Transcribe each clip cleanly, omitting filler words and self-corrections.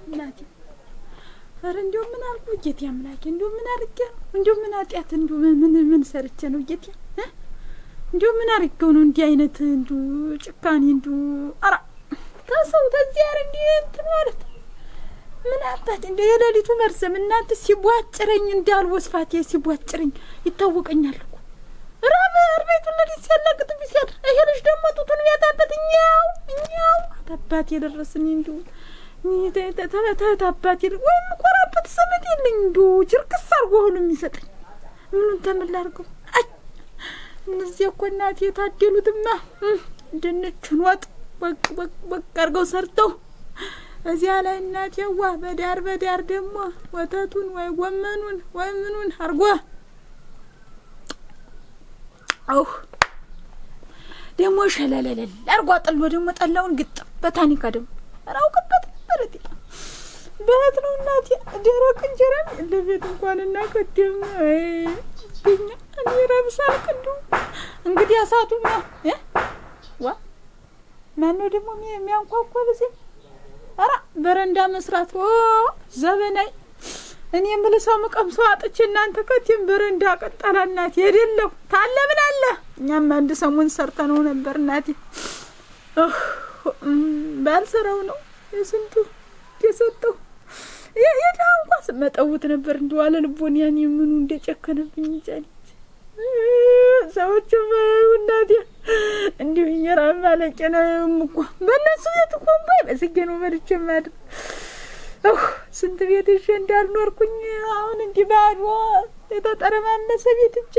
እናቴ ኧረ እንደው ምን አልኩ ጌታ አምላኬ እንደው ምን አድርጌ ነው እንደው ምን አጥያት እንደው ምን ሰርቼ ነው ጌታ እንደው ምን አድርጌው ነው እንዲህ አይነት እንደው ጭካኔ እንደው ኧረ ተሰው ተዚህ ያረ እንትን ማለት ምን አባት እንደው የሌሊቱ መርዘም እናንተ ሲቧጭረኝ እንዳልወስፋቴ ሲቧጭረኝ ይታወቀኛል እኮ ራበር ቤቱ ለዲስ ያላቅጥ ቢሰድ ይሄ ልጅ ደግሞ ጡቱን ያታበት እኛው አባቴ የደረስኝ እንደው ታባት ወይ ቆራበት ሰመት የለኝ እንደው ጅርክስ አርጎ ሁሉ የሚሰጠኝ ምኑን ተምላርገው እነዚህ እኮ እናቴ የታደሉትማ ድንቹን ወጥ ወቅ አርገው ሰርተው እዚያ ላይ እናቴዋ በዳር ደግሞ ወተቱን ወይ ጎመኑን ወይ ምኑን አርጓ አው ደግሞ ሸለለለ አርጓ ጥሎ ደግሞ ጠላውን ግጥ በታኒካ ደግሞ አራውቀበት በረቲ በት ነው እናቴ ደረቅ እንጀራ ለቤት እንኳን እና ከደም እኔ ረብሳል ቅዱ እንግዲህ አሳቱማ ዋ ማነው ደግሞ የሚያንኳኳ በዚህ አራ በረንዳ መስራት ዘበናይ እኔ ምልሰው መቀምሰው አጥቼ እናንተ ከቲም በረንዳ ቀጣላ እናቴ የደለው ታለ ምን አለ እኛም አንድ ሰሞን ሰርተነው ነበር እናቴ ባልሰራው ነው የስንቱ የሰጠው የዳው እንኳን መጠውት ነበር እንደዋለ ልቦን ያን ምኑ እንደጨከነብኝ ጫኒ ሰዎች እናቴ እንዲሁ ይራም ማለቀ ነው እኮ በእነሱ ቤት እኮ በስገኑ መልቼ ማድ ስንት ቤት እሺ እንዳልኖርኩኝ አሁን እንዲህ ባዶ የተጠረማመሰ ቤት እጭ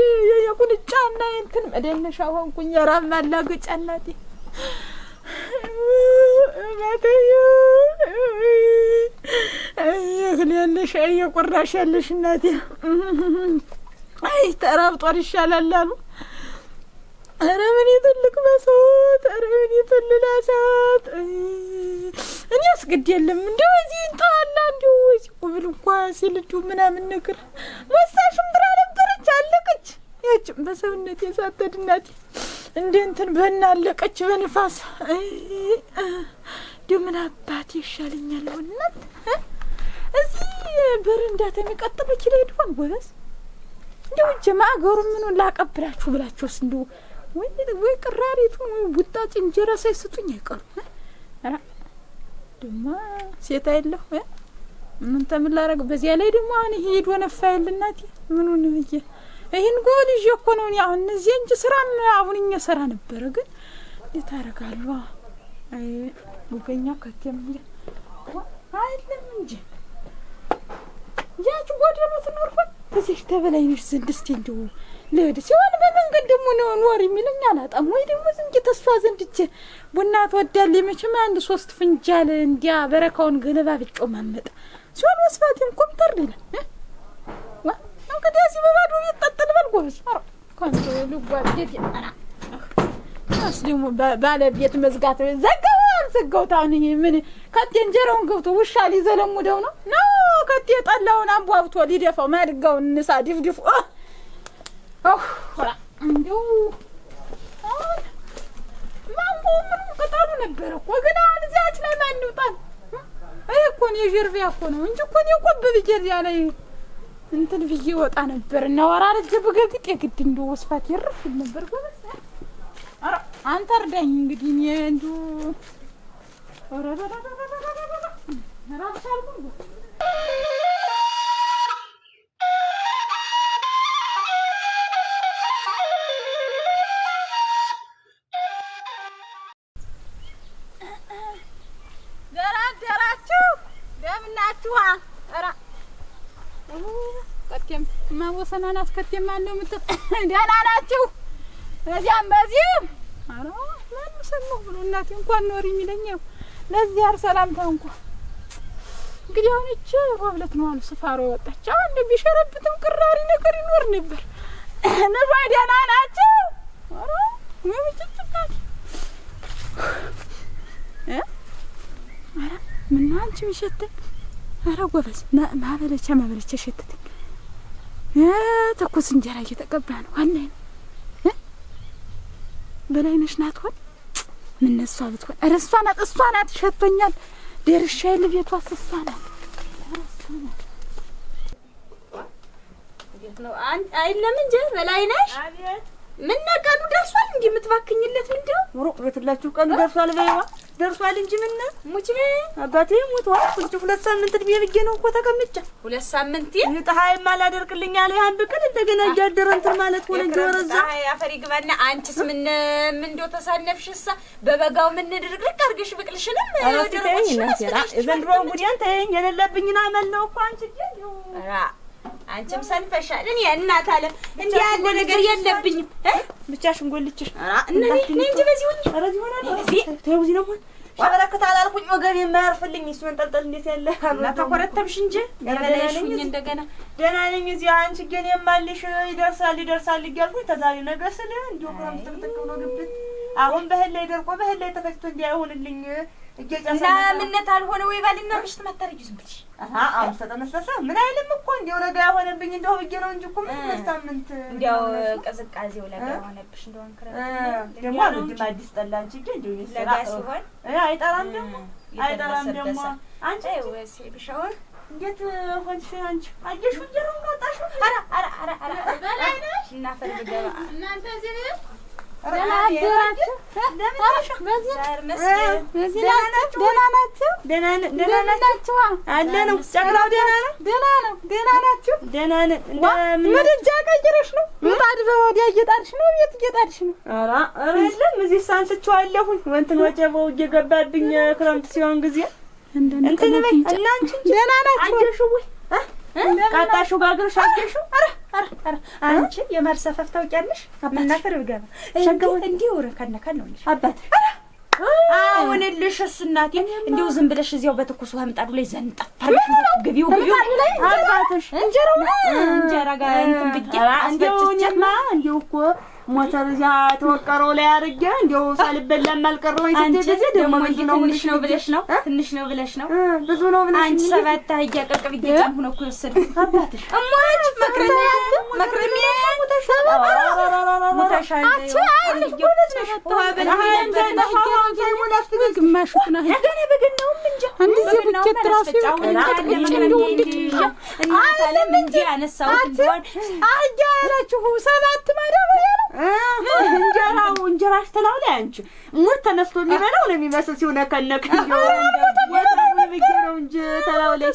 የቁንጫና እንትን መደነሻ ሆንኩኝ ይራም ማላገጫ እናቴ ማተዩ ያለሽ የቁራሽ ያለሽ እናቴ አይ ተራብጧል ይሻላል አሉ ኧረ ምን ይጥልቅ መስዋዕት ኧረ ምን ይጥልላሳት እኔ አስገድ የለም እንደው እዚህ እንታላ እንደው እዚህ ቁብል እንኳን ሲልዱ ምናምን ነገር ወሳሽም ብራ ነበረች አለቀች ያችም በሰውነት የሳተድ እናቴ እንደ እንትን በእናለቀች በንፋስ እንደው ምን አባቴ ይሻለኛል ወናት እዚህ በረንዳ ተሚቀጥሉ ይችላል ይሆን ወበስ እንደው ጀማገሩ ምኑን ላቀብላችሁ ብላችሁስ እንደው ወይ ቅራሪቱ ቡጣጭ እንጀራ ሳይስጡኝ አይቀሩ አራ ደማ ሴት አይደለሁ ምን ተምላረግ በዚያ ላይ ደግሞ አሁን ሄዶ ነፋይል እናቴ ምኑን ይሄን ጎል ይዤ እኮ ነው አሁን እዚህ እንጂ ስራም አሁንኛ ሰራ ነበር ግን ልታረጋለሁ አይ ወገኛ ከከም አይደለም እንጂ ያቺ ጎደሎ ትኖርኩት እዚህ ተበላይሽ ዘንድ እስቲ እንደው ለወደ ሲሆን በመንገድ ደግሞ ነው ኖር የሚለኝ አላጣም ወይ ደግሞ ዝንጅ ተስፋ ዘንድ እጄ ቡና ተወዳል ለመችማ አንድ 3 ፍንጃል እንዲያ በረካውን ገለባ ብጮ ማመጣ ሲሆን ወስፋቴን ኮምተር ይላል ዋ እንግዲህ እዚህ በባዶ ይጣጣል በልጎስ አራ ካንተ ልጓዴት ያራ አስደሙ ባለቤት መዝጋት ዘጋው ታን ይሄ ምን ከቴ እንጀራውን ገብቶ ውሻ ሊዘለሙደው ነው ከቴ ጠላውን አንቧብቶ ሊደፋው ማድጋውን ንሳ ድፍድፉ ራ እንደው ማንጎ ምን ቀጣሉ ነበር እኮ ግን አሁን እዛች ላይ ማን ይውጣል አይ እኮ ነው የጀርቢያ እኮ ነው እንጂ እኮ ነው ቆብ በጀርቢያ ላይ እንትን ብዬ ወጣ ነበር እና ወራረጀ በገግጥ የግድ እንደው ወስፋት ይርፍ ነበር ጎበዝ አራ አንተ እርዳኝ እንግዲህ እኔ እንደው ራብሻልኩ ደምናችሁ አራ ከተም ማወሰናናት ከተም ማነው ደህና ናችሁ እዚያም በዚህም አራ ማን ሰማው ብሎ እናቴ እንኳን ኖር የሚለኛው ለዚህ ያር ሰላምታ እንኳን እንግዲህ አሁን እቺ ወብለት ነው አሉ ስፋሮ ወጣች አሁን ቢሸረብትም ቅራሪ ነገር ይኖር ነበር ነባ ደህና ናችሁ አራ ምን ትጥቃት አራ ምን አንቺ ምሽት አራ ጎበዝ ማበለቻ ሸተተኝ ተኩስ እንጀራ እየተቀባ ነው አለኝ በላይነሽ ናት ሆን ምን ነሷ ብትሆን እሷ ናት ሸቶኛል ደርሻ ለቤቷ አስሳናል እንዴት ነው አይለም እንጂ በላይ ነሽ አቤት ምን ነቀኑ ደርሷል እንዴ የምትባክኝለት ምንድነው ወሮ ወትላችሁ ቀኑ ደርሷል በይዋ ደርሷል እንጂ ምን ሙች አባቴ ሞቷል እንጂ 2 ሳምንት እድሜ ብዬ ነው እኮ ተቀምጬ 2 ሳምንት ፀሐይ ማላደርቅልኝ አለ ያን ብቅል እንደገና እያደረ እንትን ማለት ሆነ እንጂ ወረዛ ፀሐይ አፈሪ ግባና አንቺስ ምን እንደው ተሳነፍሽሳ በበጋው ምን ድርግርግ አርገሽ ብቅልሽንም አረስተኝ እናቴራ ዘንድሮ እንግዲህ አንተ የሌለብኝና አመል ነው እኮ አንቺ ራ አንቺም ሰንፈሻል እኔ እናት አለ እንዴ ያለ ነገር የለብኝም ብቻሽን ጎልችሽ ራ እነኔ እንጂ በዚህ ሆኜ አረዚ ሆነ ተውዚ ነው ሸበረከታ አላልኩኝ ወገብ የማያርፍልኝ እሱ መንጠልጠል እንዴት ያለ እና ተቆረጠብሽ እንጂ ለበለሽኝ እንደገና ደህና ነኝ እዚህ አንቺ ግን የማልሽ ይደርሳል እያልኩኝ ተዛሬ ነገ ስለ እንዲሁ ክረምት ጥቅጥቅ ብሎ ግብት አሁን በህል ላይ ደርቆ በህል ላይ ተፈጭቶ እንዲያይሆንልኝ እየጫሰ ምነት አልሆነ ወይ ባልና ምሽት ማታረጁ ዝም ብለሽ አሁን ተጠነሰሰ ምን አይልም እኮ እንዲው ለጋ ያሆነብኝ እንደው ብዬ ነው እንጂ እኮ ምን ሳምንት እንዲያው ቅዝቃዜው ለጋ ሆነብሽ እንደሆነ ደግሞ አልወድም አዲስ ጠላ አንቺ እንዲው ለጋ ሲሆን አይጠራም ደግሞ አንቺ ወይስ ቢሻውን እንዴት ሆንሽ አንቺ አየሽው ጀሩን ወጣሽው አራ በላይነሽ እና ፈርብ ገባ እናንተ እዚህ ነው ቃጣሹ ጋግርሽ አገርሽው አንቺ የማርሰፈፍ ታውቂያለሽ ምናፈር ብገባ ሸገው እንዲው ረከነከ ነው ልጅ አባት አሁንልሽ እናቴ እንዲው ዝም ብለሽ እዚያው በትኩስ ውሃ ምጣዱ ላይ ዘንጠፍ አርገሽ ግቢው አባትሽ እንጀራ ጋር እንትን ብቻ እንዲውማ እንዲው እኮ ሞተር እዚያ ተወቀረው ላይ አርገ እንዲው ሳልበላ ማልቀረው ይተደዘ ደግሞ ትንሽ ነው ብለሽ ነው ብዙ ነው ብለሽ አንቺ ሰባት አህያ ቀቅብ እየጫን ሆነ እኮ ወሰድኩት አባትሽ እማች መክረሚያ ሙታሻል አንቺ አይልሽ ጎበዝሽ ግማሹ ነው ገና በገናው እንጂ እንደዚህ ብቻ ትራሱ እናት አለም እንጂ ያነሳው እንኳን አያ ያላችሁ ሰባት ማዳበሪያ ነው እንጀራሽ ተላው ላይ አንቺ ሙት ተነስቶ የሚበላው ነው የሚመስል ሲሆነ ከነክ ነው እንጂ ተላው ላይ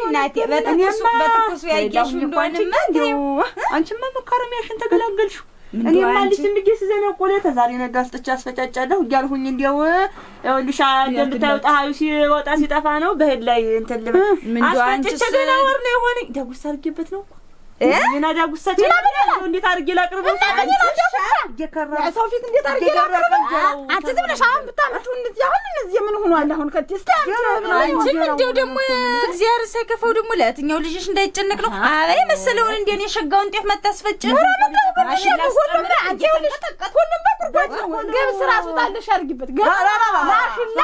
እናቴ በትኩስ ያየሽ እንደሆነ አንቺማ መካረሚያሽን ተገላገልሽው እኔ ማልሽ እንግዲህ ሲዘነቆለ ተዛሬ ነገ አስጥቻ አስፈጫጫለሁ እያልሁኝ እንደው ልሻ እንደምታዩ ጣሃዩ ሲወጣ ሲጠፋ ነው በህል ላይ እንትን ልበ አስፈጭቼ ገና ወር ነው የሆነ ዳጉሳ አርጌበት ነው እና ዳጉሳ እንዴት አርጌ ላቅርበው ሰው ፊት እንዴት አርጌ ላቅርበው አንቺ ዝም ብለሽ አሁን ብታመጡ እንደዚህ አሁን እዚህ ምን ሆኗል አሁን ከትስታ አንቺ እንደው ደግሞ እግዚአብሔር ሳይከፋው ደግሞ ለእትኛው ልጅሽ እንዳይጨነቅ ነው አይ መሰለውን እንደኔ ሸጋውን ጤፍ መታስፈጭ ሁሉም በቁርባጭ ነው ገብስ ራሱ ታለሽ አርጊበት ማሽላ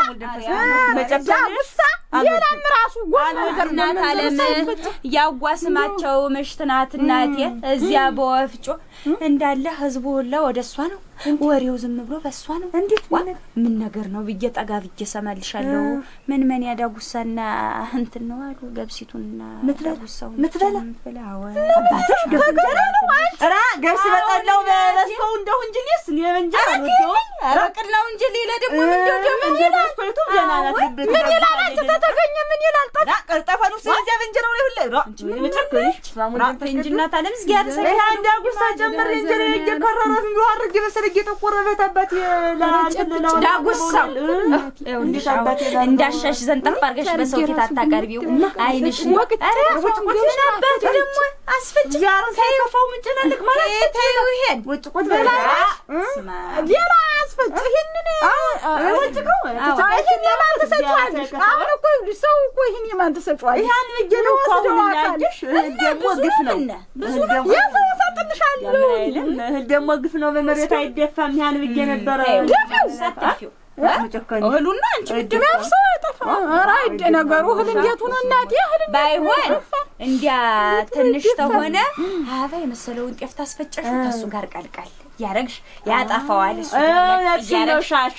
ዳጉሳ የላም ራሱ እናት አለም ያጓስማቸው መሽትናት እናቴ እዚያ በወፍጮ እንዳለ ህዝቡ ሁላ ወደሷ ነው ወሬው ዝም ብሎ በሷ ነው እንዴት ምን ነገር ነው ብዬ ጠጋ ብዬ ሰማልሻለሁ ምን ያዳጉሳና እንትን ነው አሉ ገብሲቱና ዳጉሳው ምትበላ አባትሽ ገብስ ራ ገብስ በጠላው በለስኮው እንደው እንጂ ሊስ ለእንጀራ ነው አረቅላው እንጂ ሌላ ደግሞ ምን እንደው ጀናናት ልብት ምን ይላል ተተገኘ ምን ይላል ቀርጠፈኑ ስለዚህ በእንጀራው ላይ ሁሉ አንቺ ምን ተከልሽ ሳሙን እንጅናት አለም ዝጊያር ሰይ ዳጉሳ ጨምር እንጀራ እየከረረፍ ነው አርግ በሰለ እየተቆረበተበት ዳጉሳው እንዳሻሽ ዘንጠፍ አርገሽ በሰው ፊት አታቀርቢው አይንሽ ወቅት ደግሞ አስፈጭ ያረን ሳይከፋው ምንጭናልክ ማለት ታዩ ይሄን ወጭቆት በላ ሌላ አስፈጭ ይሄንን ወጭቆ ታይሽን ለማን ተሰጫለሽ አሁን እኮ ሰው እኮ ይሄን የማን ተሰጫለሽ ይሄን ልጅነው እኮ ያጅሽ ደግሞ ግፍ ነው ብዙ ነው የሰው ሰጥልሻለሁ ደግሞ ግፍ ነው በመሬት አይደፋም ያን ብዬ ነበር ደፋው ሰጥፊው መጨከኝ እህሉና አንቺ ደፋው አይጠፋ አራይደ ነገሩ እህል እንዴት ሆነ እናቴ እህል ባይሆን እንዲያ ትንሽ ተሆነ አባ የመሰለውን ጤፍ ታስፈጨሽ ከሱ ጋር ቀልቀል ያረግሽ ያጠፋዋል እሱ ነው ሻሽ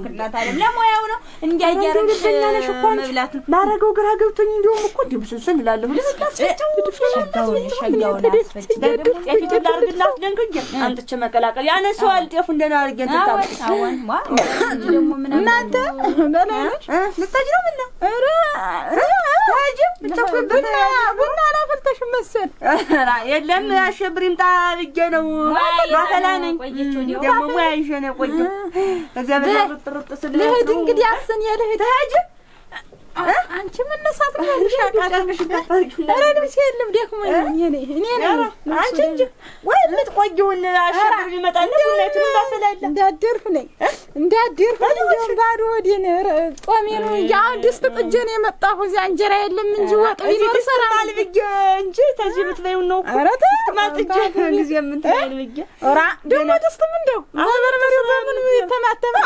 ክላት አይደለም ለሞያው ነው እንዲያ ያረግሽ መብላት ነው ማረገው ግራ ገብቶኝ እንደውም እኮ እንዴ ብስልስል እላለሁ ሸጋው አስፈጭ ደግሞ የፊት ላርግላት ደንግኛ አንጥቼ መቀላቀል ያነሰዋል ጤፉ እንደና አርገን ተጣጣ አሁን ዋ ደግሞ ምን እናንተ በላሽ ልታጅ ነው ምን ነው ታጅ ብቻ ቡና አላፈልተሽ መሰል የለም አሸብሪም ጣልጄ ነው ማፈላ ነኝ ደግሞ ሙያ ይዤ ነው ቆየሁ እዚያ በጥርጥ ስለዚህ እንግዲህ አሰን ያለህ ታጅ አንቺ መነሳት ነው ያሻቃለሽ አረንብስ የለም ደክሞኝ እኔ አንቺ እንጂ ወይ ልትቆየውን አሸብር ይመጣል ለሁላችሁ እንዳፈላለ እንዳደርኩ ነኝ እንደውም ባዶ ወዲን ጦሜ ነው ያን ድስት ጥጄ ነው የመጣሁ እዚያ እንጀራ የለም እንጂ ወጥ ቢኖር ሰራል ብዬ እንጂ ተዚህ ብትበይው ነው እኮ ማጥጄ ጊዜ ምን ትላል ብዬ ራ ደግሞ ድስት ምን እንደው በርበሬ በምን የተማተመ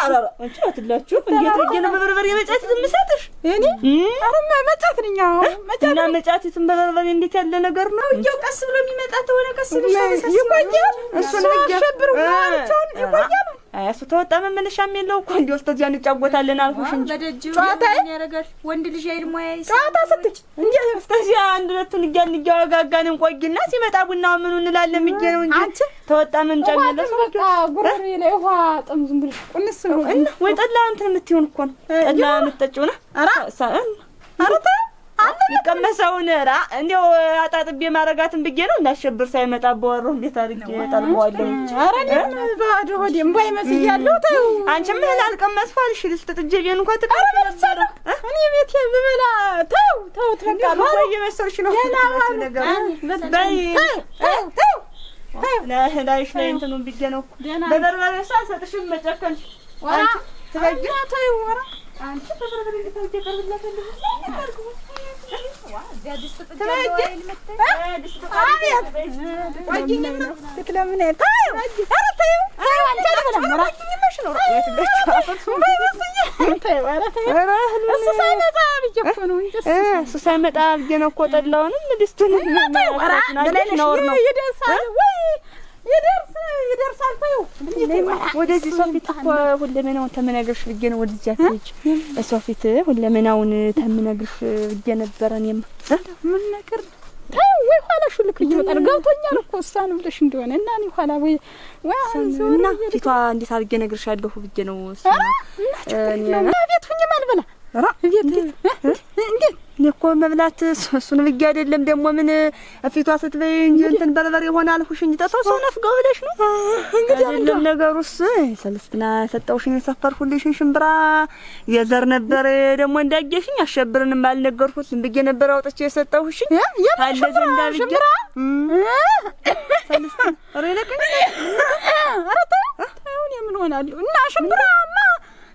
አንቺ አትላችሁ እንዴት ብዬ ነው በርበሬ መጫት የምሰጥሽ እኔ አረማ መጫት ነኝ መጫትና መጫትም በበርበሬ እንዴት ያለ ነገር ነው ይው ቀስ ብሎ የሚመጣ ተወለ ቀስ ብሎ ይቆያል እሱ ነው ያሸብሩ ማለቻውን ይቆያል እሱ ተወጣ መመለሻም የለው እኮ እንዴ ወስተ እዚያ እንጫወታለን አልኩሽ እንጂ በደጅ ያረጋል ወንድ ልጅ አይል ሙያ ጨዋታ ስትች እንዴ እስከዚያ አንድ ሁለቱን እያወጋጋን እንቆይና ሲመጣ ቡናው ምኑ እንላለን ብዬ ነው እንጂ ተወጣ ምን ጨምለስ በቃ ጉሮሬ ላይ ውሃ ጥም ዝም ብለሽ ቁንስ ነው ወይ ጠላ እንትን የምትሆን እኮ ነው ጠላ የምትጠጪው ነው አረታ ይቀመሰውን ራ እንደው አጣጥቤ ማረጋትን ብዬ ነው እንዳሸብር ሳይመጣ በወሮ እንዴት አድርጌ ጠልቀዋለሁ አረንም ባዶ ሆዴም ባይ መስያለሁ ተው አንቺ ምን አልቀመስፋልሽ ልስጥጥጄ ቢሆን እንኳን ተቀርሽ ነበር እኔ ቤቴ ብበላ ተው ተቃሉ ወይ የመሰልሽ ነው ነገር ተው ላይሽ ላይ እንትኑን ብዬ ነው በበርበሬ ሳሰጥሽም መጨከንሽ አንቺ ተበጀ ተው ወራ አንቺ በበርበሬ እንድታውቂ ቀርብላታለሁ እሱ ሳይመጣ ብዬሽ ነው እኮ ጠላውንም ድስቱንም ነውር ነው ይደርሳል ተይው ወደዚህ ሰው ፊት እኮ ሁለመናውን ተምነግርሽ ብዬሽ ነው ወደዚህ አትሄጂ ሰው ፊት ሁለመናውን ተምነግርሽ ብዬሽ ነበር እኔማ ምን ነገር ተው ወይ ኋላ ሹልክ ይወጣል ገብቶኛል እኮ እሷን ብለሽ እንደሆነ እና እኔ ኋላ ወይ እና ፊቷ እንዴት አድርጌ ነግርሻለሁ ብዬሽ ነው እኔ ቤት ሁኚ ማልበላ እንዴት እኔ እኮ መብላት እሱን ብዬሽ አይደለም ደግሞ ምን ፊቷ ስትበይ እንጂ እንትን በርበሬ ሆነ አልኩሽ እንጂ ሰው ነፍገው ብለሽ ነው እንግዲህ አይደለም ነገሩስ ሰለስትና ሰጠውሽኝ ሰፈርኩልሽኝ ሽምብራ የዘር ነበር ደግሞ እንዳየሽኝ አሸብርንም ባልነገርኩት ዝም ብዬሽ ነበር አውጥቼ የሰጠውሽኝ ታለ ዘንዳ ብዬሽ ሰለስትና ረለከኝ አረታ ታውን የምን ሆናለሁ እና ሽምብራማ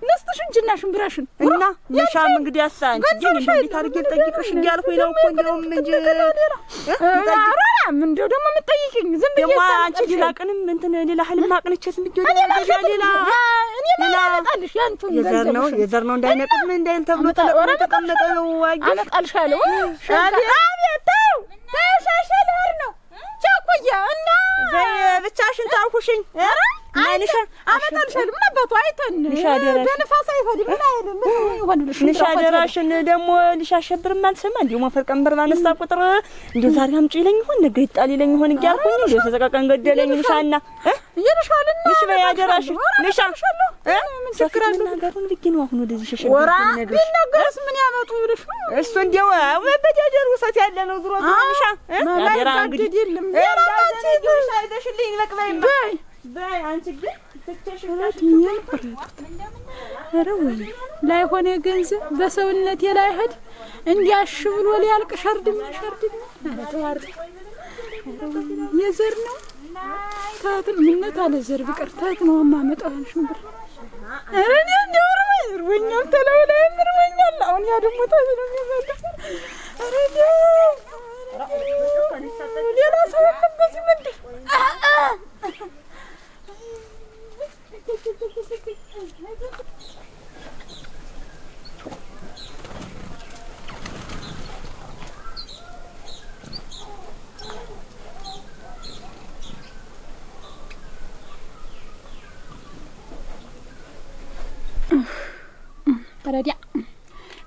ነስተሽ እንጂና ሽምብራሽን እና ነሻም እንግዲህ አሳንቺ ግን እንዴት አድርጌ ልጠይቅሽ እያልኩኝ ነው እኮ እንደውም እንጂ ምን እንደው ደግሞ የምትጠይቂኝ ዝም ብዬሽ አንቺ ዲላቅንም እንትን ሌላ ህልም አቅንቼ ዝም ብዬሽ ሌላ እኔ ማለጣልሽ ያንቱን የዘር ነው እንዳይነቅም እንዳይል ተብሎ ተቀመጠ ነው አመጣልሻለሁ አቤት ተው ሻሸለር ነው ቻኩያ እና ብቻሽን ታልኩሽኝ አይንሻ አመጣልሻለሁ ምን አባቱ አይተን በነፋስ አይፈድም ምን አይልም ምን ይሆንልሽ ንሻደራሽን ደግሞ ልሻሸብርም አልሰማ እንዴ ሞፈር ቀንበር ባነሳ ቁጥር እንዴ ዛሬ አምጪ ይለኝ ይሆን ነገ ይጣል ይለኝ ይሆን እያልኩኝ እንዴ ተዘቃቀን ገደለኝ ንሻና ይልሻልና ንሽ በያደራሽ ንሻሻሎ ምን ችግር አለ ነገሩን ልክ ነው አሁን ወደዚህ ሸሸብኝ ወራ ቢነገርስ ምን ያመጡ ይልሽ እሱ እንደው መበጃጀር ውሰት ያለ ነው ዝሮ ንሻ ያደራ እንግዲህ የለም ያላማች ይልሽ አይደሽልኝ ለቅበይ በይ አንቺ ግን ተቸሽላሽ ኧረ ወይ ላይ ሆነ ገንዘብ በሰውነት ላይ ሄድ እንዲያሽ ብሎ ሊያልቅ ሸርድም ኧረ ተዋር የዘር ነው ታትል ምነት አለ ዘር ቢቀርታት ነው ማመጣውን ሽምብር ኧረ እኔ እንደው እርወኛል ተለው ላይ እርወኛል አሁን ያ ደግሞ ታዝሎ የሚመጣ ኧረ ሌላ ሰው ከዚህ ምንድን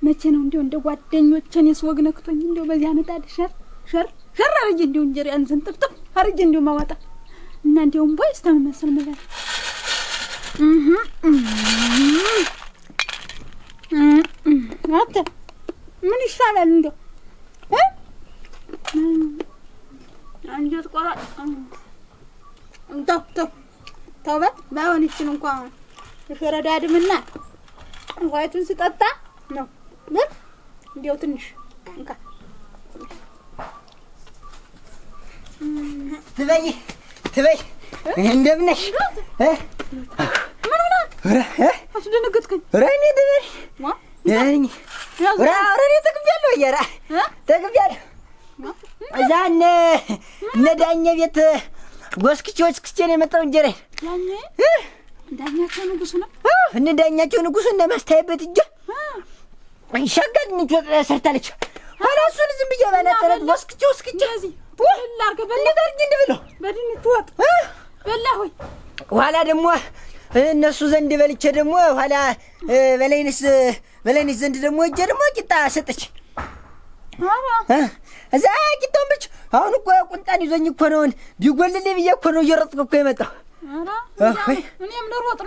መቼ ነው እንደው እንደ ጓደኞቼን የስወግ ነክቶኝ እንደው በዚህ አመጣል ሸር አረጀ እንደው እንጀራ አንዘን ጥፍጥፍ አረጀ እንደው ማዋጣ እና እንደውም ቦይስተመመሰል ማለት አተ ምን ይሻላል እንደው አንጀት ቆራ ተው ባይሆን ይችን እንኳን እሸረዳድምና ዋይቱን ስጠጣ ነው እንዴው ትንሽ እንካ ትበይ እንደምን ነሽ? ምን ሆነ? አስደነገጥከኝ። እኔ ደበሽ ተግቢያለሁ እየራ ተግቢያለሁ እዛ እነ ዳኘ ቤት ወስክቼ ነው የመጣው እንጀራ ዳኛቸው ንጉሱ ነው። እነ ዳኛቸው ንጉሱ እነ ማስታይበት እጄ ሸጋድ ንጆት ሰርታለች። ኋላ እሱን ዝም ብዬ ባናጠረት ወስክቼ እዚህ ላርገ በለዳርኝ እንደብለው በድንት ወጥ በላ ሆይ ኋላ ደግሞ እነሱ ዘንድ በልቼ ደግሞ ኋላ በላይንስ ዘንድ ደግሞ እጄ ደግሞ ቂጣ ሰጠች። እዛ ቂጣውን ብቻ አሁን እኮ ቁንጣን ይዞኝ እኮ ነው ቢጎልልኝ ብዬ እኮ ነው እየሮጥኩ እኮ የመጣሁ። እኔም ልሮጥ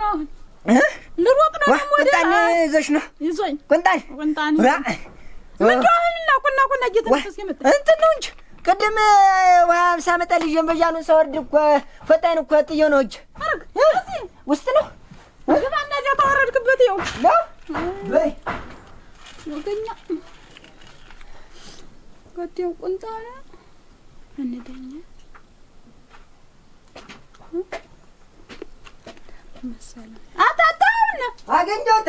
ነው ቁንጣን ይዘሽ ነው ይዞኝ ቁንጣን ቁና እየተነፈስ የመጣ እንትን ነው እንጂ ቅድም ውሃ 50 መጣልሽ ጀንበጃኑን ሰወርድ እኮ ፈጣን እኮ ጥዬ ነው እንጂ ውስጥ ነው ግባና እዚያ ተወረድክበት ይኸው ነው በይ ወገኛ ወዲያው ቁንጣና እንደኛ መሰለ አታታውና አገኘሁት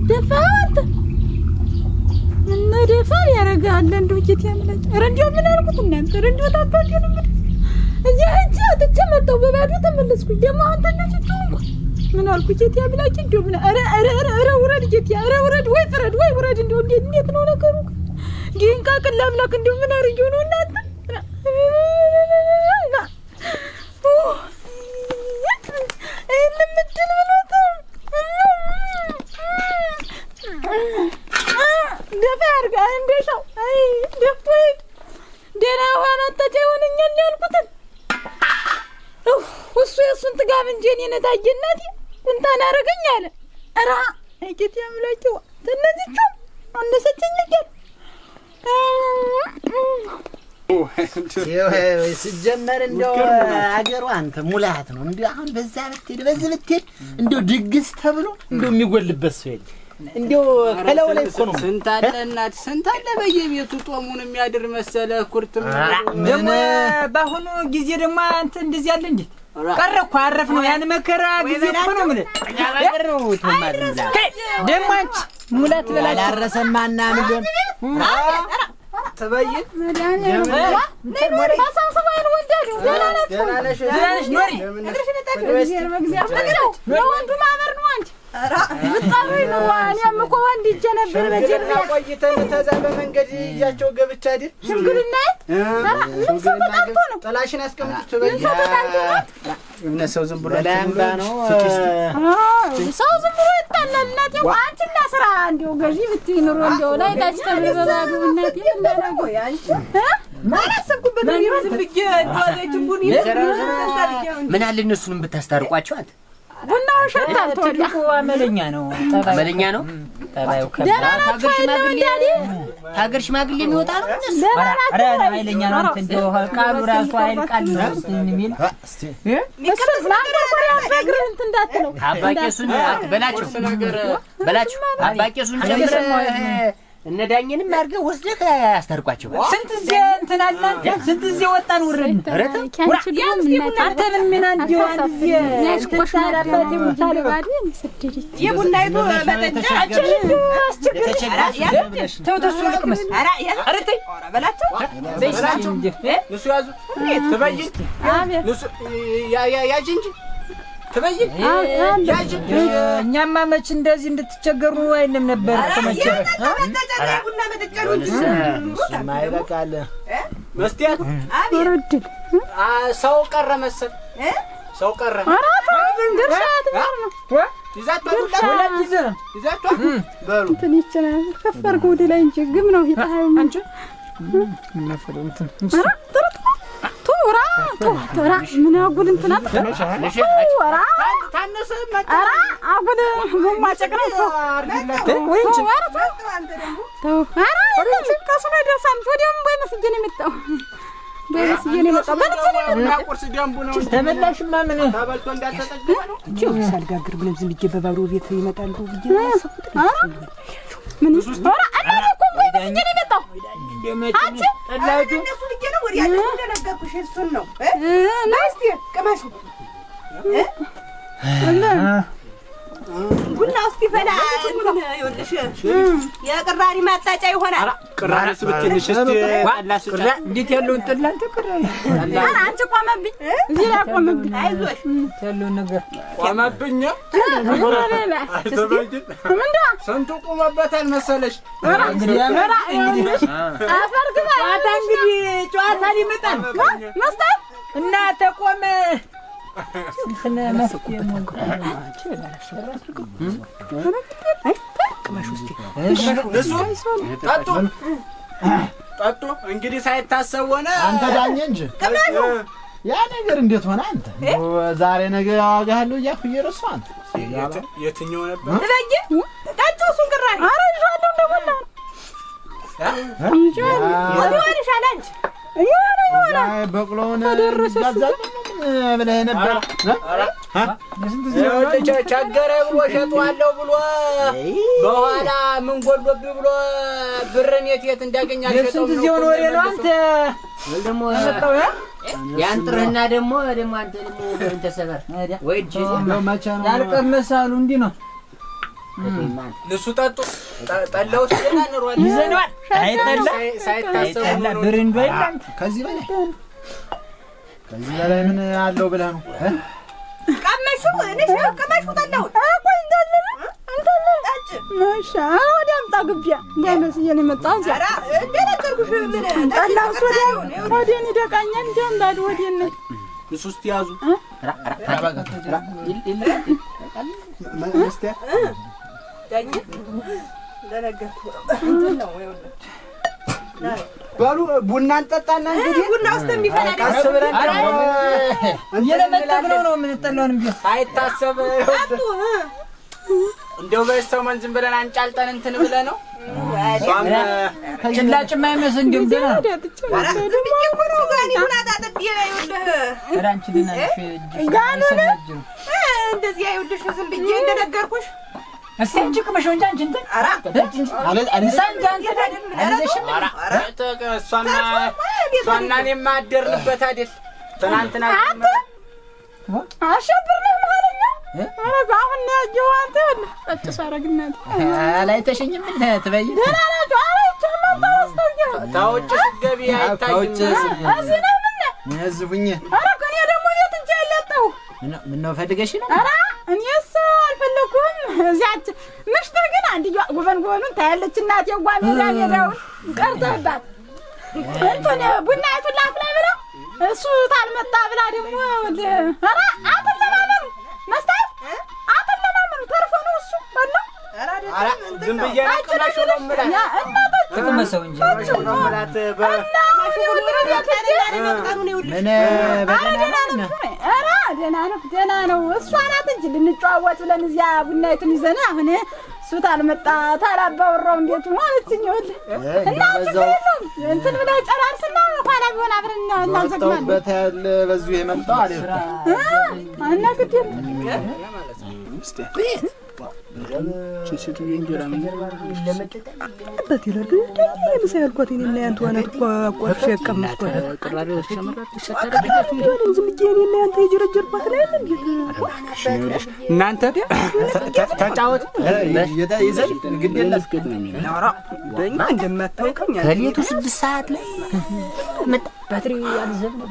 ደፋት እና ደፋር ያረጋል እንደው ጌት ያምላጭ ረንጆ ምን አልኩት እናንተ ረንጆ ታባቴ ነው ምን እዚህ እጅ አጥቼ መጣሁ በባዶ ተመለስኩኝ ደግሞ አንተ እንደዚህ ትሆንኩ ምን አልኩት ጌት ያምላጭ እንደው ምን አረ ውረድ ጌት አረ ውረድ ወይ ፍረድ ወይ ውረድ እንደው እንዴት ነው ነገሩ ዲንቃ ቅላምላክ እንደው ምን አርጆ ነው እናንተ ደፋር ጋር እንደሻው አይ ደፋት ደና ሆነ ተጨውንኛል ያልኩትን እሱ የሱን ጥጋብ እንጂ እኔን ታየናት እንታና አረገኝ አለ አራ እቂት ያምላቸው ተነዚቹ አንደሰችኝ ይገል ሲጀመር እንደው አገሩ አንተ ሙላት ነው እንደው አሁን በዛ ብትሄድ እንደው ድግስ ተብሎ እንደው የሚጎልበት ሰው የለም። እንደው ከላው ላይ እኮ ነው ስንት አለ እናት ስንት አለ በየቤቱ ጦሙን የሚያድር መሰለ ኩርትም ደግሞ ባሁኑ ጊዜ ደግሞ አንተ እንደዚህ ያለ እንዴ ቀረ እኮ አረፍ ነው ያን መከራ ጊዜ እኮ ነው ምን ያገር ነው ተማር ደግሞ አንቺ ሙላት በላች አላረሰማና ምን ተበይን ማሳሰባን ወልዳዱ ደናነሽ ኖሪ ለወንዱ ማመር ነው አንቺ ብታሩኝ ነው እኔም እኮ ወንድ ይዤ ነበር በጀርባ ቆይተን ተዛ በመንገድ ይያቸው ገብቻ አይደል ሽምግልና ምን ሰው ተጣልቶ ነው ጥላሽን አስቀምጥሽ በይ እነ ሰው ዝም ብሎ ለአምባ ነው ሰው ዝም ብሎ ይጣላል እናቴ አንቺና ስራ እንደው ገዢ ብትይ ኑሮ እንደው ላይ ታች ተበባዱ እናቴ እናናጎ ያንቺ ማላሰብኩበት ነው ይዝብኝ እንደዋለችን ቡኒ ምን አለ እነሱንም ብታስታርቋቸው አንተ ቡናው ሸታል ትልቁ አመለኛ ነው ጠባዩ ታገር ሽማግሌ የሚወጣ ነው እነሱ አረ ኃይለኛ ነው አንተ እንደው ቃሉ ራሱ ኃይል ቃል ነው የሚል አባቄሱን በላቸው አባቄሱን ጀምረህ እነ ዳኘንም አድርገህ ወስደህ አስታርቋቸው። ስንት እዚህ እንትን አላንተ ስንት እዚህ ወጣን ወረድን አንተ ምን ምን አንዲው አንዲው ያስቆሽናራባት የምታለባዲ ሰደደች የቡናይቱ መጠጫ ተውተሱ ልቅመስ ኧረ ተይ በላቸው እሱ ያዙ ትበይ እሱ ያጅ እንጂ ትበይ ያጅ እኛማ መች እንደዚህ እንድትቸገሩ አይንም ነበር ተመቸ ቡና መጠጫ ነው ማይበቃለ መስቲያት ወረድን ሰው ቀረ መሰል ሰው ቀረ። ድርሻት ይዛቷል በሉ እንትን ይችላል ከፍ አድርገው ወደ ላይ እንጂ ግም ነው ይጣው አንቺ ምናፈለው እንትን ቶራ ምን አጉል እንትና ቶራ ታነሰ ኧረ አጉል መማጨቅ ነው ወይ እንጂ ተው ኧረ ከሱ ነው ደሳም ወዲያም በመስጀ ነው የመጣው በመስጀ ነው የመጣው እና ቁርስ ደምቡ ነው ተመላሽማ ምን ተበልቶ እንዳልተጠገበ ነው እንጂ ሳልጋግር ብለም ዝም ብዬ በባብሮ ቤት ይመጣሉ ብዬ አሰብኩት ምን ኧረ አረ እኮ በመስጀ ነው የመጣው አንቺ ጠላጁ እነሱ ልጅ ነው ወዲያው እንደነገርኩሽ እሱን ነው ናስቲ ቀማሽ ቡና ውስጥ ይፈላ ይወልሽ የቅራሪ ማጣጫ ይሆናል። ቅራሪስ ብትንሽ እስቲ አላስ እንዴት ያለውን ጥላንተ ቅራሪ አረ አንቺ ቆመብኝ እዚህ ላይ ቆመብኝ አይዞሽ ያለውን ነገር ቆመብኝ ምንዳ ስንቱ ቆመበታል መሰለሽ። እንግዲህ አፈርግባ ጨዋታ እንግዲህ ጨዋታ ሊመጣል መስጠት እና ተቆመ እንትን መስኪ ጠጡ እንግዲህ ሳይታሰብ ሆነ። አንተ ዳኘ እንጂ ያ ነገር እንዴት ሆነ? አንተ ዛሬ ነገ ያዋጋለሁ እያልኩ እየረሳሁ አንተ የትኛው ነበር ትበይ ጠጡ እሱን ቅራሪ አረ ይሻለው እንደሞላ ይሆንሻል አንቺ ይሆናል በቅሎውን ያዛል ብለህ ነበር። ቸገረ ብሎ ሸጠዋለሁ ብሎ በኋላ ምን ጎሎብኝ ብሎ ብርን የት እንዳገኛል ሸጠው ስንት ጊዜውን ወሬ ነው አንተ ደግሞ ያንጥርህና ደግሞ አንተ ደግሞ ተሰበር ወይ እጅ ያልቀመሳሉ እንዲህ ነው ንሱ ጠጡ ጠላው ሲና ንሯል ይዘናል አይጠላ ሳይታሰብ ነው ብርንዶ ይላል ከዚህ በላይ ምን አለው ብለህ ነው? ቀመሹ እኔ ቀመሹ ጠላው ቆይ እንዳለ ጠጭ ማሻ ወዲያም ጣግቢያ በመስዬ ነው የመጣው እዚያ ኧረ እንደነገርኩሽ ምን ጠላው ወዲያን ይደቃኛል እንደም ባድ ወዲያን ነው ንሱ እስቲ ያዙ ዳኝ እንደነገርኩ እንትን ነው በሉ ቡና እንጠጣና እንግዲህ ቡና ውስጥ የሚፈላ ቀስ ብለን እየለመጠብነው ነው የምንጠላውን ቢሆን ሳይታሰብ እንደው በሰሞን ዝም ብለን አንጫልጠን እንትን ብለህ ነው ጭላጭማ አይመስል እንዲሁም ደህና አንቺ ደህና ነሽ እንደዚህ አይውልሽ ዝም ብዬ እንደነገርኩሽ እስቲ እንጂ ቅመሽው እንጂ አንቺ እንትን እሷና እኔማ አደርንበት አይደል ትናንትና አሸብር ነው ማለት ነው። ኧረ አሁን ነው ያየው አንተ ጠጭ ሳረግናት አላይተሽኝም እንደ ትበይ ደህና ናቸው። ኧረ ይቻላል ታውጭ ገቢ አይታይም እዚህ ነው ምን ያዝቡኝ። ኧረ ከኔ ደግሞ የት እንጂ ያለጠው ምን ነው ፈልገሽ ነው? ኧረ እኔስ አልፈለኩም። እዚያች ምሽትህ ግን አንድያ ጉበንጉበኑን ታያለች እናት ሜዳውን ቀርተህባት እንትን ቡናይቱን ላፍላ ብለው እሱ ታልመጣ ብላ ደግሞ ኧረ አትለማመኑ መስታት አትለማመኑ ተርፎ ነው እሱ በላ ኧረ ዝም ብዬ ነቅላሽ ነው የምልህ ተቀመሰው እንጂ ማለት ደህና ነው እሷ ናት እንጂ ልንጨዋወት ብለን እዚያ ቡናይቱን ይዘን አሁን እሱ ታልመጣ ታላባወራው እንዴት ነው አለችኝ። ይኸውልህ እና እንትን ብለህ ጨራርስና ኋላ ቢሆን አብረን እናዘግማለን። በታል በዚሁ የመጣው አይደል እና ግድ እናንተ ተጫወት በእኛ እንደማታውቀኝ ከሌቱ 6 ሰዓት ላይ መጣ። ባትሪ ያልዘብ ነው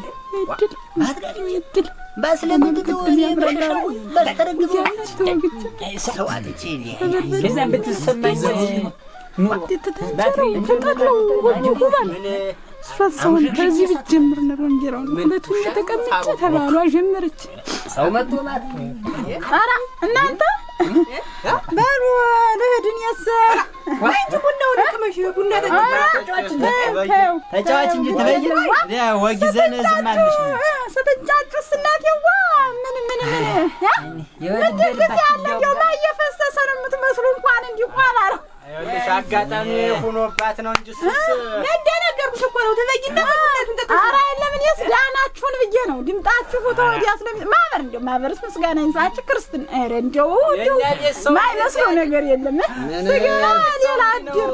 ባስለምን ተወው ባስተረግዞ ሰው አጥቼ ለዛም ብትሰማኝ ባትሪ ፈሰውን ከዚህ ብትጀምር ነው እንጀራው ሁለቱን ተቀምጬ ተባሏ ጀመረች ሰው መጥቶ ማለት ኧረ እናንተ ባሉ ለሄድን ያሰራ ወይ ቡናው ለቅመሽ ቡና ተጫዋች እንጂ ትበይ ወጊዘን ዝም አለሽ ስትጫጭስ እናቴዋ ምን ይደግስ ያለው ማየፈሰሰ ነው የምትመስሉ እንኳን እንዲቋላ ነው ይኸውልሽ አጋጣሚ ሆኖባት ነው እንጂ እሱስ እንደነገርኩሽ እኮ ነው ትበይና ኧረ ለምን የስጋናችሁን ብዬ ነው ድምጣችሁ ተወዲያ ማህበርስ ምስጋና ይንሳችሁ ክርስትና ኧረ እንደው ማይመስለው ነገር የለም ስጋና ሌላ አድር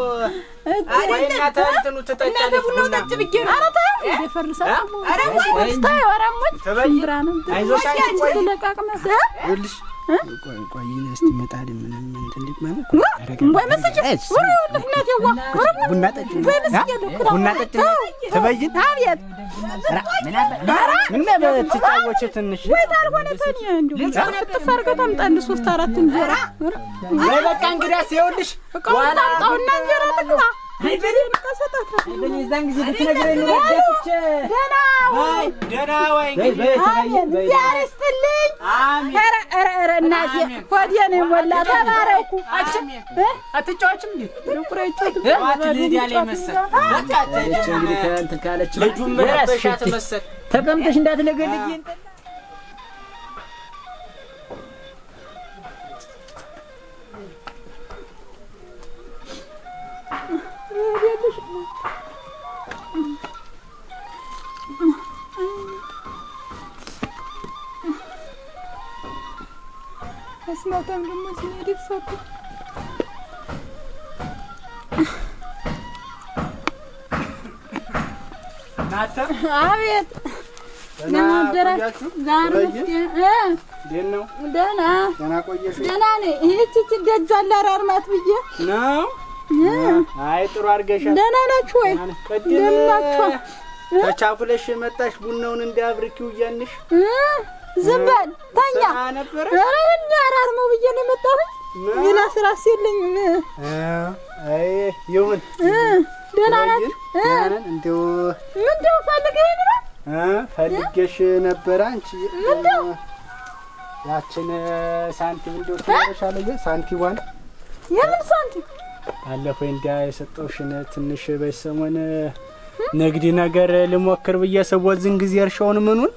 አይደለም ታንተኑ ተጠጣለሽ ቡና ጠጭ ብዬ ነው ኧረ ተው ይደፈርሳል ኧረ ወራሞች ተብራንም አይዞሽ ቆይ ለቃቅመት ይኸውልሽ ቆይ እስቲ መጣል ምንም እንትን ሊማም ወይ መስጂ ወራው ለፍናቴዋ ቡና ጠጭ ቡና ጠጭ ተበይን አብየት ምን በትጫወች ትንሽ ወይ ታልሆነ ተኝ እንደው ተፈርገው ታምጣ እንደ 3 4 እንጀራ ወይ በቃ እንግዲያስ ይኸውልሽ ዋላ ታውና እንጀራ ተቅባ አይበለም ተሰጣታ በዛን ጊዜ ብትነግረኝ ነው ወደፍቼ ደህና ወይ ያርስትልኝ ኧረ እናቴ ወዲያ ነው ወላ ተባረኩ አትጫወችም እንዴ ቁራይቱ ዋት ሊዲያ ላይ መሰል በቃ እንትን ካለች ልጁም መረበሻት መሰል ተቀምጠሽ እንዳትለገልኝ አስማታም ደግሞ ሲሄድ ይፈቱ ናተ አቤት ለማደራችሁ ዛሬ ነው ደህና ቆየሽ ደህና ነኝ እቺ ደጃን ላራርማት ብዬ ነው አይ ጥሩ አድርገሻል ደህና ናችሁ ወይ ቀድም ተቻኩለሽ መጣሽ ቡናውን እንዲያብርኪው እያንሽ ዝም በል ተኛ ነበር አራርመው ብዬ ነው የመጣሁት ሌላ ስራስ የለኝም አይ ይሁን ደህና ናችሁ እንደው ምንድነው ፈልገኝ ነው ፈልጌሽ ነበር አንቺ ያችን ሳንቲም እንደው ትኖርሻለሽ ሳንቲሟን የምን ሳንቲም አለፈ እንዲያ የሰጠውሽን ትንሽ በሰሞን ንግድ ነገር ልሞክር ብዬ ሰወዝን ጊዜ እርሻውን ምኑን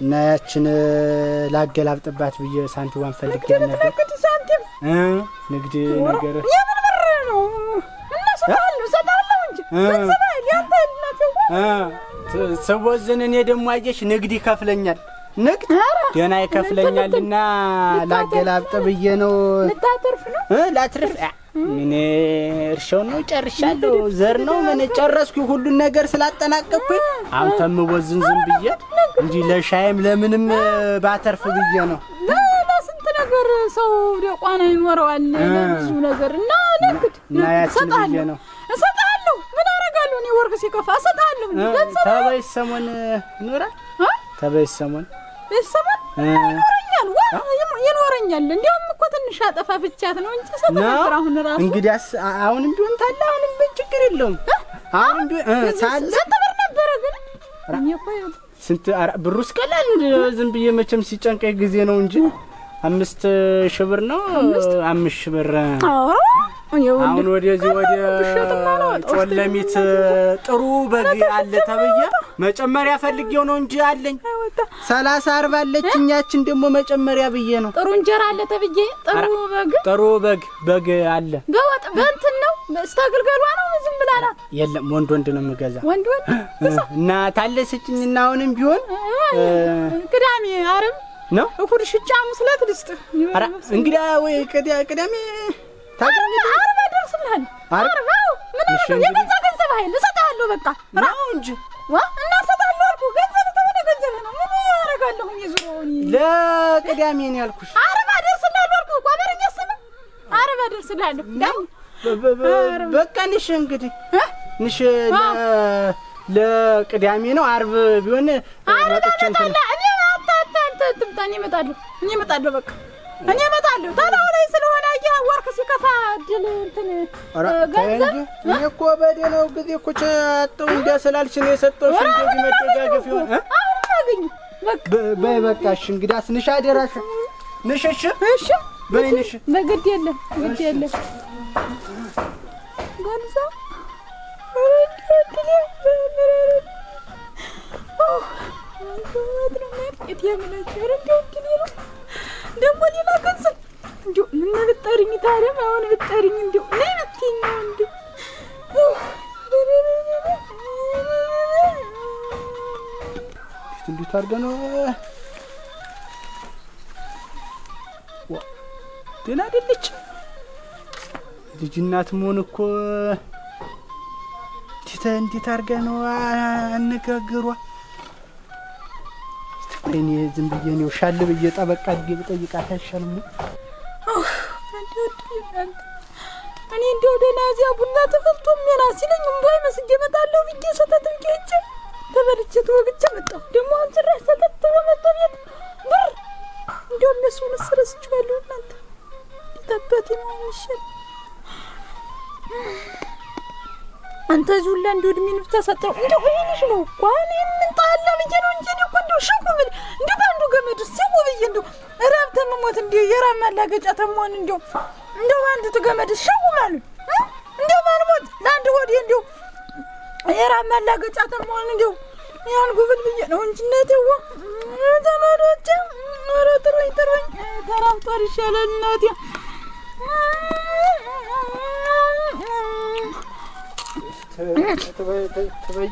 እና ያችን ላገላብጥባት ብዬ ሳንቲሟን ፈልጌ ነበር ሳንቲም ንግድ ነገር የምን ብር ነው እነሱ ሰጣለሁ እንጂ ገንዘብ ያንተ እናቴው ሰወዝን እኔ ደግሞ አየሽ ንግድ ይከፍለኛል ንግድ ደህና ይከፍለኛልና ላገላብጥ ብዬ ነው ልታተርፍ ነው ላትርፍ ምን እርሻው ነው ጨርሻለሁ ዘር ነው ምን ጨረስኩ ሁሉን ነገር ስላጠናቀቅኩኝ አሁን ተምወዝን ዝም ብዬ እንጂ ለሻይም ለምንም ባተርፍ ብዬ ነው ለስንት ነገር ሰው ደቋና ይኖረዋል ለብዙ ነገር እና ንግድ ያችን ብዬ ነው እሰጣለሁ ምን አደርጋለሁ እኔ ወርቅ ሲከፋ እሰጣለሁ ገንዘብ ተበይ ሰሞን ይኖራል ተበይ ሰሞን ይኖረኛል እንዲያውም እኮ ትንሽ አጠፋ ብቻት ነው እንጂ ሰፈር አሁን ራሱ እንግዲያስ አሁንም ቢሆን ታላ አሁንም ችግር የለውም አሁንም ቢሆን ሳለ ስንት ብር ነበረ ግን እኔ እኮ ስንት ብሩስ ቀላል ዝም ብዬ መቼም ሲጨንቀኝ ጊዜ ነው እንጂ 5000 ብር ነው 5000 ብር አሁን ወደዚህ ወደ ጮለሚት ጥሩ በግ አለ ተብዬ መጨመሪያ ፈልጌው ነው እንጂ አለኝ 30-40 አለችኛችን ደግሞ መጨመሪያ ብዬ ነው ጥሩ እንጀራ አለ ተብዬ ጥሩ በግ አለ በወጥ በእንትን ነውስተግልገሏ ነው ዝም ብላ ናት የለም ወንድ ነው የምገዛ ወንድ እና ታለስችኝና አሁንም ቢሆን ቅዳሜ አረም ነው እሁድ ሽጫ ሙስለት ልስጥ አራ እንግዲህ ወይ ቅዳሜ ታገኝ አርባ ደርስልሃል አርባ ምን ነው የገዛ ገንዘብ አይደል እሰጥሃለሁ በቃ ነው እንጂ እና እሰጥሃለሁ አልኩ ገንዘብ ተሆነ ገንዘብ ነው ምን ያደርጋለሁ ይዙሩኝ ለቅዳሜ ነው ያልኩሽ አርባ ደርስልሃል አልኩ ቆበረኝ ስም አርባ ደርስልሃል በቃ ንሽ እንግዲህ ንሽ ለቅዳሜ ነው አርብ ቢሆን አርባ እኔ አታንተ ትምጣኔ እመጣለሁ በቃ እኔ እመጣለሁ። ታላው ላይ ስለሆነ ወርቅ ሲከፋ ድል እንትን ገንዘብ እኔ እኮ በደህናው ጊዜ እኮ ቻጣው እንዲያስላልሽ ነው የሰጠሁሽ። እንደዚህ መደጋገፍ ይሆን አሁን አገኝ በይ በቃሽ። እንግዲያስ ንሽ አደራሽ ንሽ። እሺ በይ ንሽ። በግድ የለም ግድ የለም ገንዘብ ደግሞ ሌላ ገንዘብ እንዲሁ ምን ብትጠሪኝ ታዲያ አሁን ብትጠሪኝ እንዲሁ ምን ብትይኝ ነው እንዲሁ እንዴት አድርገህ ነው ደህና አይደለች ልጅ እናት መሆን እኮ እንዴት አድርገህ ነው አነጋገሯ እኔ ዝም ብዬ ነው ሻል ብዬ ጠበቃ አድርጌ ብጠይቃት አይሻልም? እኔ እንደው ደህና እዚያ ቡና ተፈልቶ ምን አሲለኝ እምባይ መስጌ እመጣለሁ ብዬ ሰተት ብዬ ተበልቼ ተወግቼ መጣሁ። ደግሞ አንጭራሽ ሰተት ተመጣ ቤት ብር እንደው እነሱን ስረስቻለሁ። እናንተ ተጣጣቲ ነው የሚሻል አንተ ዙላ እንደው ድሚኑ ተሰጠው እንደው ይሄንሽ ነው ቋን እንጣላ ብዬ ነው እንጂ ነው እንደው ሽጉ ብል እንደው ባንዱ ገመድ ሲው ብዬ እንደው ራብተ መሞት እንደው የራም ማላገጫ ተሞን እንደው አንዱ ተገመድ ሽጉ ማለት እንደው ማልሞት ለአንድ ወዲ እንደው የራም ማላገጫ ተሞን እንደው ያን ጉብል ብዬ ነው እንጂ ነተው ተማሮች ጥሩኝ ተራፍቷል ይሻላል እናቴ ተበይ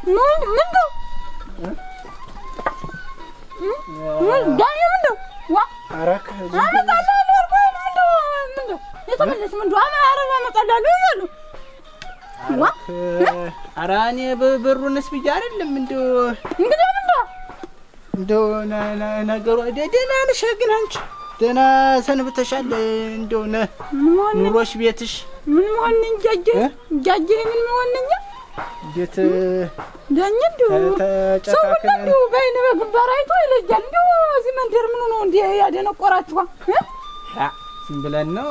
ምንድነው ምንድነው ዋ አራክ የተመለስ ምንድነው አማራ መጣላለሁ ያሉ ዋ አራኔ በብሩንስ ብዬ አይደለም እንደው እንግዲህ እንደው ነገሩ ደህና ነሽ ግን አንቺ ደህና ሰንብተሻል? እንደው ኑሮሽ ቤትሽ ምን መሆን እንጃጀ ምን መሆን እንጃ እንዴት ዳኛ እንደው ተጨካከነ ነው በይነ በግንባር አይቶ ይለጃል። እንደው እዚህ መንደር ምን ነው እንዴ ያደነቆራችሁ? ዝም ብለን ነው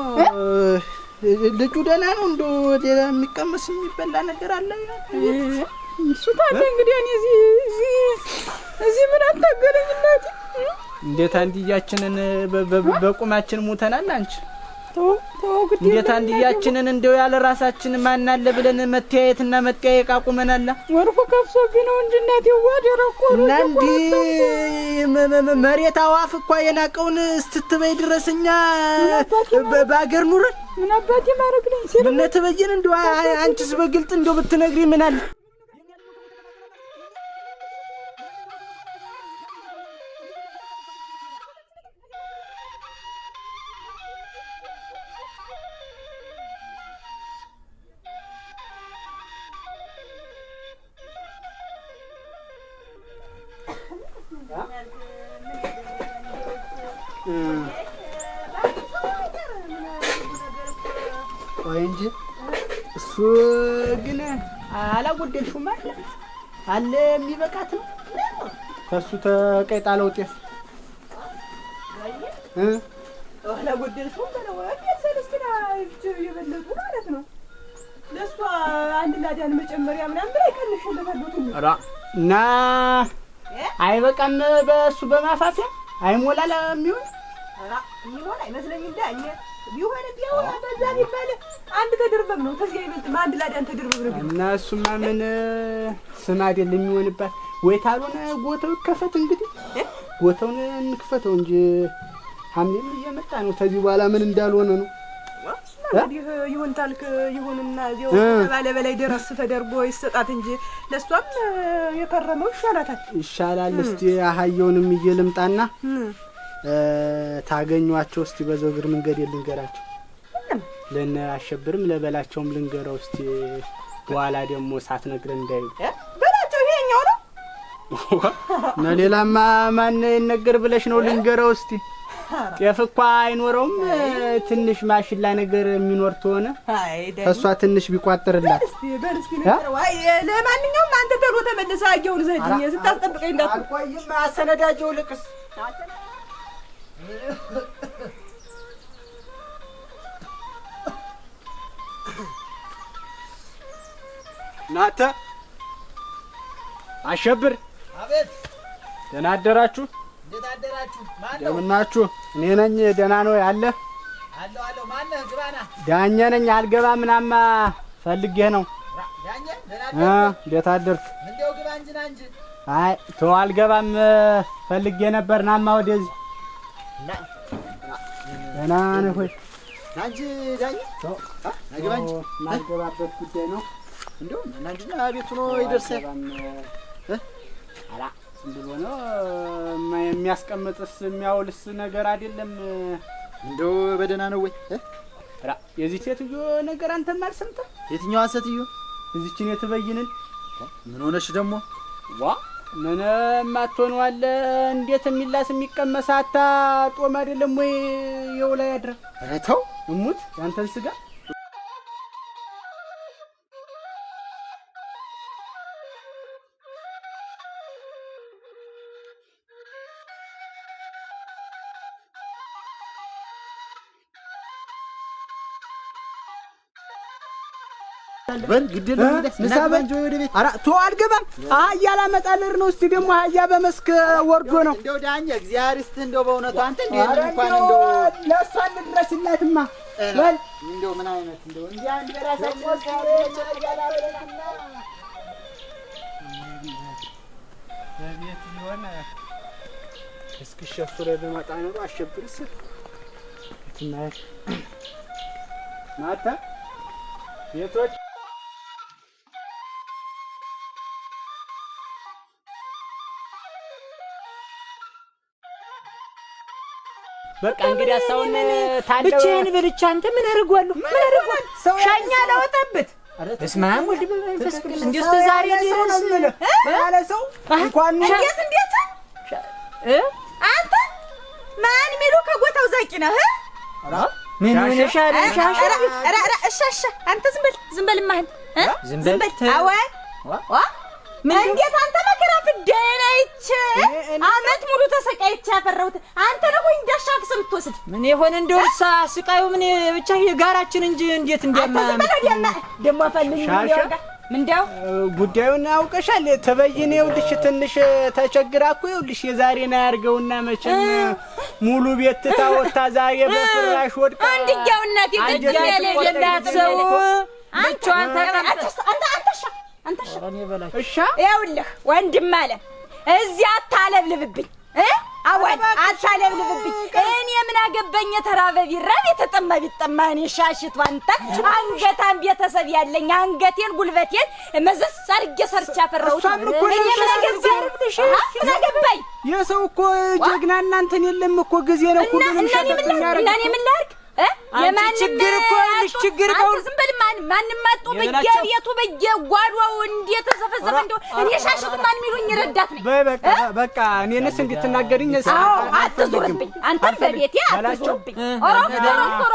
ልጁ ደህና ነው። እንደው የሚቀመስ የሚበላ ነገር አለ እሱ ታዲያ እንግዲህ እኔ እዚህ ምን አታገለኝ እናቴ እንዴት አንዲያችንን በቁማችን ሞተናል። አንቺ ተው ግድ እንዴት አንዲያችንን እንደው ያለ ራሳችን ማን አለ ብለን መተያየትና መጠያየቅ አቁመናል። ወርቁ ከፍሶብኝ ነው እንጂ እናቴ ወደረቆ እና እንዲ መሬት አዋፍ እኮ የናቀውን ስትበይ ድረስኛ በአገር ኑረን ምን አባቴ ማረግልኝ ምን ተበየን እንደው አንቺስ በግልጥ እንደው ብትነግሪ ምን አለ ወይ እንጂ እሱ ግን አላጎደልሽውም አለ የሚበቃት ነው ከሱ ተቀይ ጣለው ጤፍ አላጎደልሽውም በለው ሰለስትና ይበለጡ ማለት ነው። ለሷ አንድ ላዳን መጨመሪያ ምናምን አይቀንሽ እንደፈሉት አራ እና አይበቃም በሱ በማፋፊያ አይሞላላ የሚሆን አራ ይሞላ አይመስለኝ እንዳኛ ቢሆን በዛ ቢባል አንድ ተደርበብ ነው ከዚህ ይበልጥ አንድ ላዳን ተደርበብ ነው እና እሱማ ምን ስም አይደል የሚሆንባት ወይ ታልሆነ ጎተው ከፈት እንግዲህ ጎተውን እንክፈተው እንጂ ሐምሌም እየመጣ ነው ከዚህ በኋላ ምን እንዳልሆነ ነው እንግዲህ ይሁን ታልክ ይሁንና እዚያው ባለ በላይ ደረስ ተደርጎ ይሰጣት እንጂ ለሷም የከረመው ይሻላል። እስቲ አሃየውንም ይልምጣና ታገኙዋቸው እስቲ በዛው እግር መንገድ ልንገራቸው ለነ አሸብርም ለበላቸውም ልንገረው እስቲ በኋላ ደግሞ ሳትነግረን እንዳይ በላቸው ይሄኛው ነው ለሌላማ ማን ይነገር ብለሽ ነው ልንገረው እስቲ ጤፍ እኮ አይኖረውም ትንሽ ማሽላ ነገር የሚኖር ተሆነ እሷ ትንሽ ቢቋጥርላት በርስቲ ነገር ወይ ለማንኛውም አንተ ተሮ ተመለሰ አየውን ዘህኝ ስታስጠብቀኝ እንዳትቆይም አሰነዳጀው ልቅስ ናተ አሸብር። አቤት። ደህና አደራችሁ? እንዴት አደራችሁ? ማን ነው? እንደምን ናችሁ? እኔ ነኝ። ደህና ነው ያለ? አለሁ። ማን ነህ? ግባና። ዳኘ ነኝ። አልገባ ምናማ ፈልጌህ ነው። ዳኘ ደህና አደርክ? እንዴት አደርክ? እንደው ግባ እንጂ ና እንጂ። አይ ተው አልገባም ፈልጌ ነበር። ናማ ወደዚህ። ደህና ነህ ወይ? ና እንጂ ዳኘ። ና ግባ እንጂ። ማልገባበት ጉዳይ ነው። እንደው ና እንጂ ና ቤቱ ነው ይደርሳል። አላ ዝም ብሎ ነው የሚያስቀምጥስ የሚያውልስ ነገር አይደለም። እንደው በደህና ነው ወይ? ራ የዚህ ሴትዮ ነገር አንተም አልሰምተህ? የትኛዋ ሴትዮ? እዚችን የትበይንን ምን ሆነሽ ደግሞ? ዋ ምንም አትሆነው አለ። እንዴት የሚላስ የሚቀመስ አታ ጦም አይደለም ወይ የውላ ያድረ? ኧረ ተው እሙት ያንተን ስጋ በል ግድል ንሳ በንጆ ወደ ቤት። ኧረ ተው አልገባም። አህያ ላመጣልህ ነው። እስቲ ደግሞ አህያ በመስክ ወርዶ ነው። እንደው ዳኘ እግዚአብሔር ይስጥህ። እንደው በእውነቱ አንተ እንዴት እንኳን እንደው ለእሷ እንድረስላትማ በል እንደው ምን አይነት እንደው እንዲህ አንድ የራሳችን በቤት ሊሆን እስክሸፍረ በመጣ ነው። አሸብርስ ትናት ማታ ቤቶች በቃ እንግዲህ አሳውን ታለው ብቻዬን በልቻ አንተ ምን አደርጋለሁ? ምን አደርጋለሁ? ሻኛ ላወጣበት። በስመ አብ ወልድ መንፈስ ቅዱስ። እንዴት ዛሬ ሰው ነው የምልህ ያለ ሰው እንኳን እንዴት አንተ ማን ሚሉ ከጎታው ዛቂ ነህ? ምን ሆነሻል? እሻሻ አንተ ዝም በል ማን ዝም በል አወን እንዴት አንተ መከራ ፍደነች አመት ሙሉ ተሰቃይቼ ያፈራሁት አንተ ነው ወይ እንዳሻክስ የምትወስድ? ምን ይሆን እንደውሳ ስቃዩ ምን ብቻ የጋራችን እንጂ እንዴት እንደማያም ደሞ ፈልኝ ምንድነው ጉዳዩን አውቀሻል? ተበይነ ይኸውልሽ ትንሽ ተቸግራ እኮ ይኸውልሽ የዛሬን አያርገውና መቼም ሙሉ ቤት ታወጣ ዛሬ በፍራሽ ወድቃ አንድያው እናቴ ገደለ የላት ሰው ብቻዋን ተቀምጣ አንተ እሺ ይኸውልህ ወንድም አለ እዚያ አታለብልብብኝ አወን አታለብልብብኝ። እኔ ምን አገባኝ? የተራበ ቢራብ የተጠማ ቢጠማ እኔ ሻሽቱ አንተ አንገታን ቤተሰብ ያለኝ አንገቴን ጉልበቴን መዘዝ አድርጌ ሰርቼ ያፈራሁት እኔ ምን አገባኝ? የሰው እኮ ጀግና እናንተን የለም እኮ ጊዜ ነው ሁሉንም ሸጠት የሚያደርግ እና እኔ ምን ላድርግ? የማን ችግር እኮ ችግር ነው። ዝም በል ማንም አጡ በየቤቱ በየጓዳው እንዴት ተሰፈሰፈ እንደው እኔ ሻሽቱ ማን ሚሉኝ ረዳት ነኝ። በቃ እኔንስ እንድትናገሪኝ አትዙርብኝ። አንተ በቤቴ አትዙርብኝ።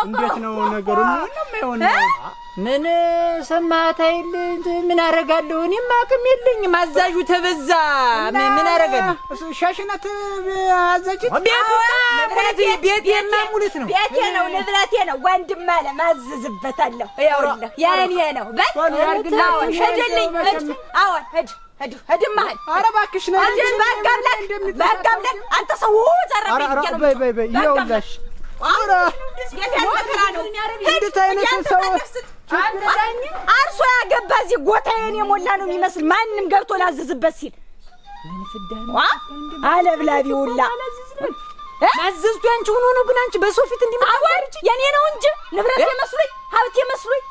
እንዴት ነው ነገሩ? ምን ምን ሰማት አይል ምን አረጋለሁ? እኔም አቅም የለኝም። አዛዡ ተበዛ። ምን አረጋለሁ? ሻሽናት አዛጅት ቤት የማሙሉት ነው። ቤቴ ነው ንብረቴ ነው። ወንድም አለ ማዝዝበታለሁ። ይኸውልህ የእኔ ነው። ሂድልኝ። አዎን ሂድማል። ኧረ እባክሽ ነው በጋምለክ አንተ ሰው ዘረብኝ ነው። በይ ይኸውልሽ እንዴት አይነት ሰው አርሶ ያገባ እዚህ ጎታዬን የሞላ ነው የሚመስል ማንም ገብቶ ላዝዝበት ሲል አለብላቢ ሁላ ማዘዝቱ አንቺ ሆኖ ነው። ግን አንቺ በሰው ፊት እንዲመጣወርጭ የኔ ነው እንጂ ንብረት መስሎኝ ሀብት መስሎኝ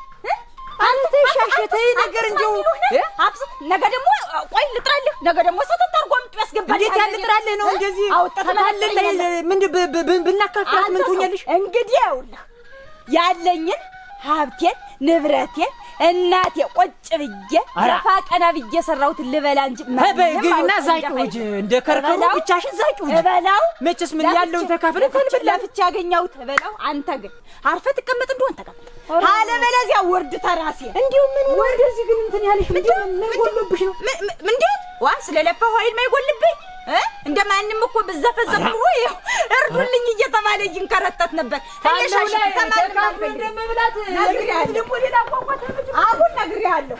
አንተ ሻሸተይ ነገር እንደው አብስ ነገ ደግሞ ቆይ ልጥራልህ። ነገ ደግሞ ሰተት አድርጎ አምጡ ያስገባል። እንዴት ያልጥራልህ ነው እንደዚህ አውጣታለህ? ምን ብናካፍላት ምን ትሆኛለሽ? እንግዲህ ይኸውልህ ያለኝን ሀብቴን ንብረቴን እናቴ ቁጭ ብዬ ረፋ ቀና ብዬ ሰራሁት ልበላ እንጂ በግና ዛቂውጅ እንደ ከርከሩ ብቻሽን ዛቂውጅ እበላው። መቼስ ምን ያለውን ተካፍለ ለፍቻ ያገኘሁት እበላው። አንተ ግን አርፈህ ትቀመጥ እንደሆነ ተቀመጥ፣ አለበለዚያ ወርድ ተራሴ እንዲሁ ምን ወርድ እዚህ ግን እንትን ያለሽ ምን ጎልብሽ ነው? እንዴት ዋ ስለለፋው ኃይል ማይጎልብኝ እንደማንም እኮ በዘፈዘፍ ኑሮ ይኸው እርዱልኝ እየተባለ ይንከረተት ነበር። ተነሻሽ ተማልም እንደምብላት ደግሞ ሌላ ቋቋት አሁን ነግሬሃለሁ።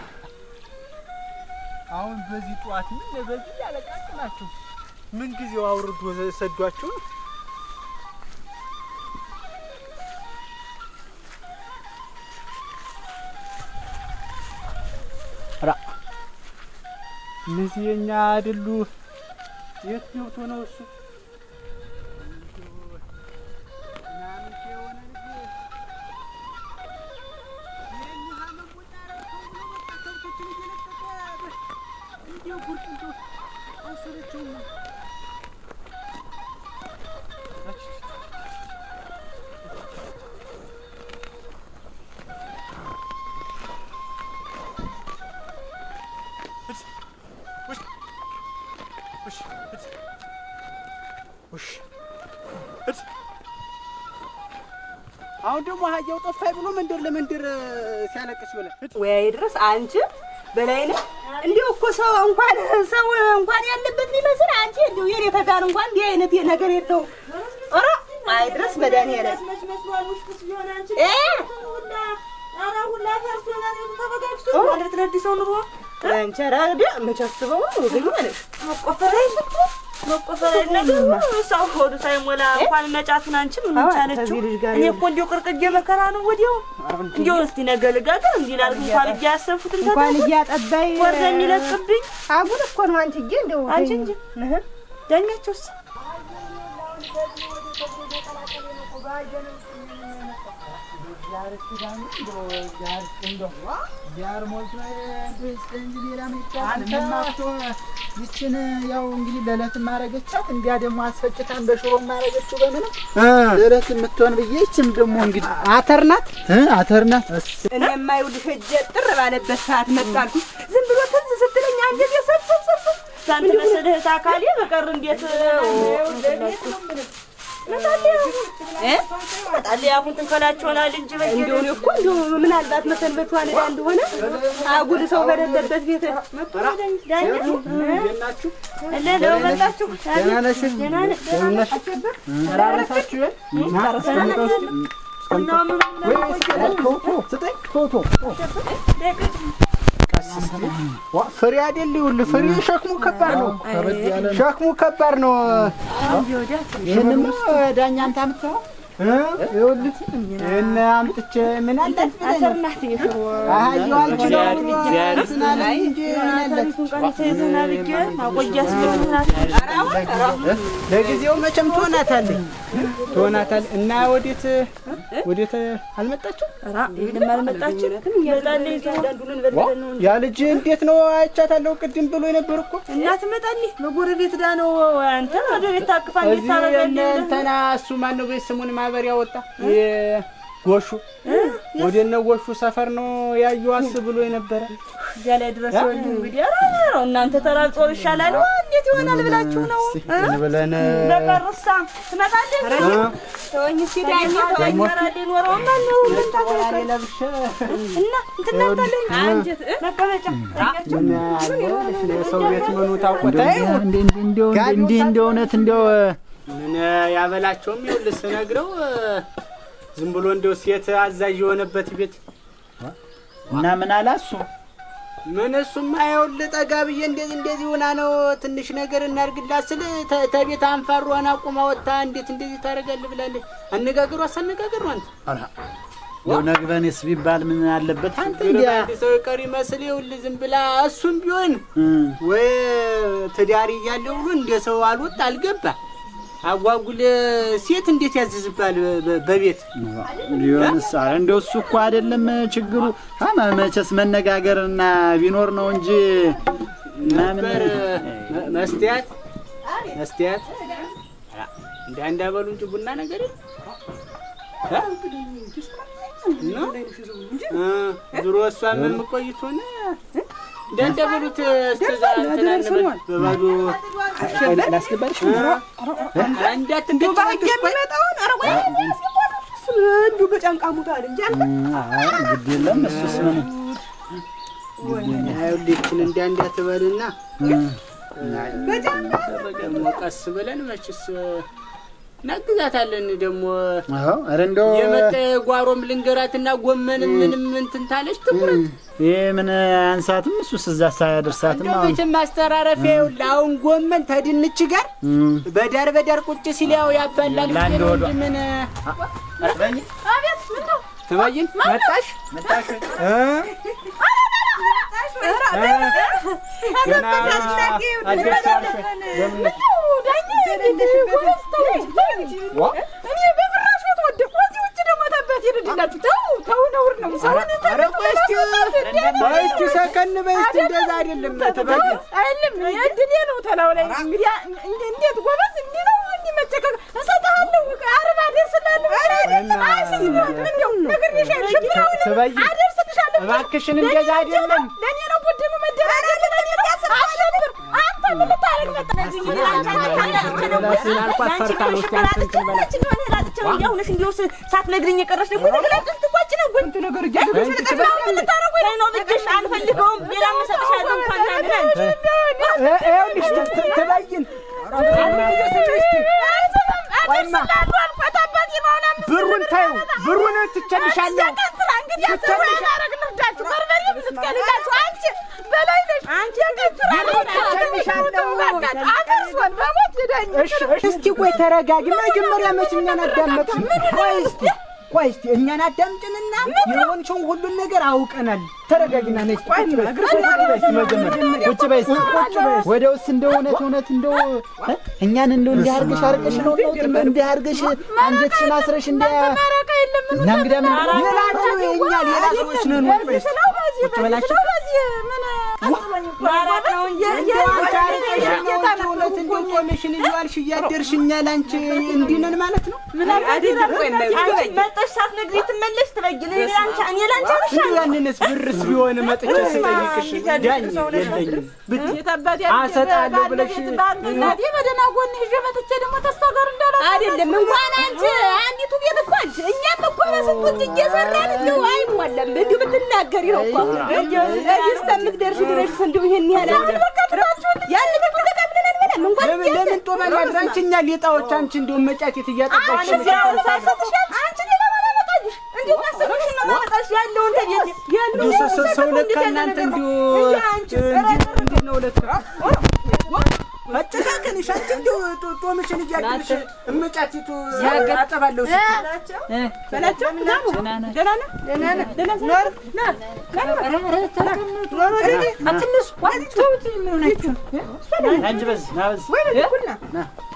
አሁን በዚህ ጧት ምን በዚህ ያለቃቅናችሁ ምን ጊዜው አውርዶ ሰዷችሁ? ራ እነዚህ የኛ አይደሉ? የት ገብቶ ነው እሱ? አሁን ደግሞ ሀያው ጠፋይ ብሎ መንደር ለመንደር ሲያለቅስ ይውላል። ወይ ድረስ አንቺ በላይነህ እንዲሁ እኮ ሰው እንኳን ያለበት ቢመስል አንቺ እንዲሁ የኔ ተጋር እንኳን እንዲህ አይነት ነገር የለው። ኧረ አይ ድረስ መድኃኒዓለም ሁላ ፈርሶናል። ተበጋግቶ ማለት ለዲሰው ኑሮ አንቺ ራደ መቻስበው ነው ግን ማለት መቆፈር ነገር ሰው ሆዱ ሳይሞላ እንኳን መጫቱን አንቺ ምን ቻለችው? እኔ እኮ እንዲሁ ቅርቅጄ መከራ ነው ወዲያው እንዲሁ እስቲ ነገ ልጋገር እንዲህ ላልኩ እንኳን እያሰፉት እንኳን እያጠባይ ወርደ የሚለቅብኝ አጉል እኮ ነው። አንቺዬ እንደው አንቺ እንጂ ዳኛቸውስ ይችን ያው እንግዲህ ለዕለት ማረገቻት እንዲያ ደግሞ አስፈጭታን በሽሮ ማረገችው በምን ለዕለት የምትሆን ብዬ ይችም ደግሞ እንግዲህ አተርናት እኔ የማይውልሽ ሂጅ ጥር ባለበት ሰዓት መጣልኩ። ዝም ብሎ ትዝ ስትለኝ አንዴ ሰብሰብ ሳንት መሰለህ ታካሊ በቀር እንዴት መጣለህ አሁን ትንከላቸውናል እንጂ እንደው ነው እኮ እንደው ምናልባት መሰንበቷን እዳ እንደሆነ አጉል ሰው በሌለበት ቤት ዳኛችሁ እናችሁ ለለው መጣችሁ ፍሬ አይደል? ይኸውልህ ፍሬ ሸክሙ ከባድ ነው። ይሄንን ዳኛ አንተ አምጥተኸው ይኸውልህ እነ አምጥቼ ምን አላት አተርናት ይሽሩ አሃየው አልችለው ስናለኝ እንጂ ምን አላት ለጊዜው መቼም ትሆናታለህ እና ወዴት አልመጣችም? ይሄንም አልመጣችም። ይመጣልኝ አንዳንዱን በልበል ነው ያ ልጅ እንዴት ነው? አይቻታለሁ ቅድም ብሎ የነበር እኮ እናት መጣልኝ በጎረቤት ዳ ነው አንተ ወደ ቤት ታቅፋለህ ታረጋለህ እንትና እሱ ማን ነው? ቤተሰሙን ማበሪያ ወጣ ጎሹ ወደ እነ ጎሹ ሰፈር ነው ያዩዋስ ብሎ የነበረ እዚያ ላይ ድረስ ወንድ እንግዲህ አራራው እናንተ ተራጾ ይሻላል። እንዴት ይሆናል ብላችሁ ነው ብለን በቀርሳ ትመጣለህ ተወኝ ሲዳኝ ተወኝ ወራዴ ኖረው ማን ነው እንታታለ ለብሽ እና እንትናታለህ አንጀት መቀመጫ ታያችሁ ሰው ቤት ምኑ ታውቆታል። እንደ እውነት እንደው ምን ያበላቸውም ይኸውልህ ስነግረው ዝም ብሎ እንደው ሴት አዛዥ የሆነበት ቤት እና ምን አላሱ ምን እሱማ ይኸውልህ ጠጋ ብዬ እንደዚህ ሆና ነው ትንሽ ነገር እናርግላት ስል ተቤት አንፋሯን አቁማ ወጣ። እንዴት እንደዚህ ታደርጋለህ ብላለች። አነጋገሩ አንተ ነው ነግበንስ ቢባል ምን አለበት አንተ እንዴ ሰው ቀሪ መስል ይኸውልህ ዝም ብላ እሱም ቢሆን ወይ ትዳር እያለው ብሎ እንደ ሰው አልወጣ አልገባ አጓጉል ሴት እንዴት ያዝዝባል በቤት ቢሆንስ? ኧረ እንደው እሱ እኮ አይደለም ችግሩ መቼስ መነጋገርና ቢኖር ነው እንጂ ነበር መስተያት እንዳንዳበሉ እንጂ ቡና ነገር ድሮ እሷም የምቆይት ሆነ እንዳንዳበሉት እስተዛንተናንበት በባዶ ላስገባልሽ እንደው ባግ የሚመጣውን ኧረ ወይ እንደው በጫንቃ ሙታል እንጂ ግድ የለም እሱስ ምን ይኸውልህ እንዳትበልና ደግሞ ቀስ ብለን መችስ እናግዛታለን። ደግሞ ኧረ እንደው የመጣ ጓሮም ልንገራትና ጎመንም ምንም እንትን ታለች ትኩረት ይሄ ምን አንሳትም እሱስ እዛ ሳያደርሳትም አሁን መቼም ማስተራረፊያ ይኸውልህ አሁን ጎመን ተድንች ጋር በዳር ቁጭ ሲል ያው ያባላል። ምን አቤት ምን ነው ትበይን መጣሽ ሰከን በይ እስኪ እንደዛ አይደለም ተባለ አይደለም የድኔ ነው ተላው ላይ እንግዲህ እንዴት ጎበዝ እንዴ ነው እንዲመጨቀ እሰጣለሁ አርባ ደርስላለሁ እባክሽን እንደዛ አይደለም ለኔ ነው ቡድኑ መደራጀት ለኔ ነው አሸብር አንተ ምን ታረግ ሳትነግሪኝ የቀረሽ ደግሞ ተገላጭ ትቋጭ ነው ወንቱ ነገር አልፈልገውም ሌላ መሰጥሻለሁ እንኳን ይኸውልሽ ትበይን ብሩን ታዩ ብሩን ትቸልሻለሁ እስኪ ቆይ ተረጋጊ መጀመሪያ መችኛን አዳመጥሽ ቆይ እስኪ እኛን አዳምጭንና የሆንሽውን ሁሉን ነገር አውቀናል ተረጋጊና ነይ ቁጭ በይ ወደውስ እንደው እውነት እንደው እኛን እንደው እንዲያርግሽ አርቀሽ ነው እንዲህ አርገሽ አንጀትሽን አስረሽ እና እንግዲህ ምን ሌላ ነው የኛ ሌላ ሰዎች ነን ወይ ቁጭ በላችሁ ኮሚሽን ይዋልሽ እያደርሽኛል አንቺ እንዲህ ነን ማለት ነው ምን አይደለም ቆይ መጣሽ ሳትነግሪ ትመለሽ ትበጊለ አንቺ እኔ ላንቺ ያንንስ ብርስ ቢሆን መጥቼ ስጠይቅሽ ዳኝ የለኝም ብትየታባት አሰጣለሁ ብለሽ ባንተናዲ በደና ጎን ይዤ መጥቼ ደግሞ ተስተጋር እንዳላ አይደለም እንኳን አንቺ አንዲቱ ቤት እኮ አንቺ እኛም እኮ በስንት እየሰራን ነው አይሞላም እንዲሁ ብትናገሪ ነው እኮ እስከምትደርሺ ድረስ እንደው ይሄን ያህል ያን ደግሞ ተቀብለን አንበላም እንኳን ለምን ጦባላ ድራንችኛ ሊጣዎች አንቺ እንደው መጫጭት እያጠባሽ አንቺ ሌላ ማለታሽ እንዴው ማሰብሽ ነው ማለታሽ ያለው እንዴት ያለው ሰው ለካ እናንተ እንዴ ነው ለካ አጨካከንሽ አንቺ እንደው ጦምሽን እያደረግሽ እመጫቲቱ አጠባለሁ ሲላቸው በላቸው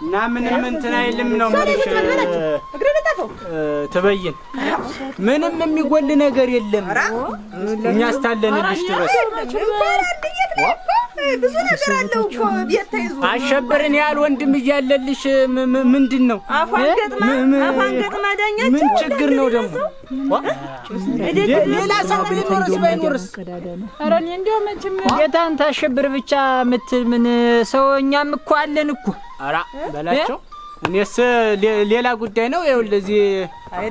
እና ምንም እንትን አይልም ነው የምልሽ ትበይን ምንም የሚጎል ነገር የለም እኛ እስታለንልሽ ድረስ ብዙ ነገር አለው እኮ ቤት ተይዞ አሸብርን ያህል ወንድም እያለልሽ ምንድን ነው አፋን ገጥማ ዳኛችን ምን ችግር ነው ደግሞ ሌላ ሰው ባይኖርስ ኧረ እኔ እንደው መቼም ጌታን ታሸብር ብቻ ምትል ምን ሰው እኛም እኮ አለን እኮ ኧረ በላቸው እኔስ ሌላ ጉዳይ ነው ይኸውልህ እዚህ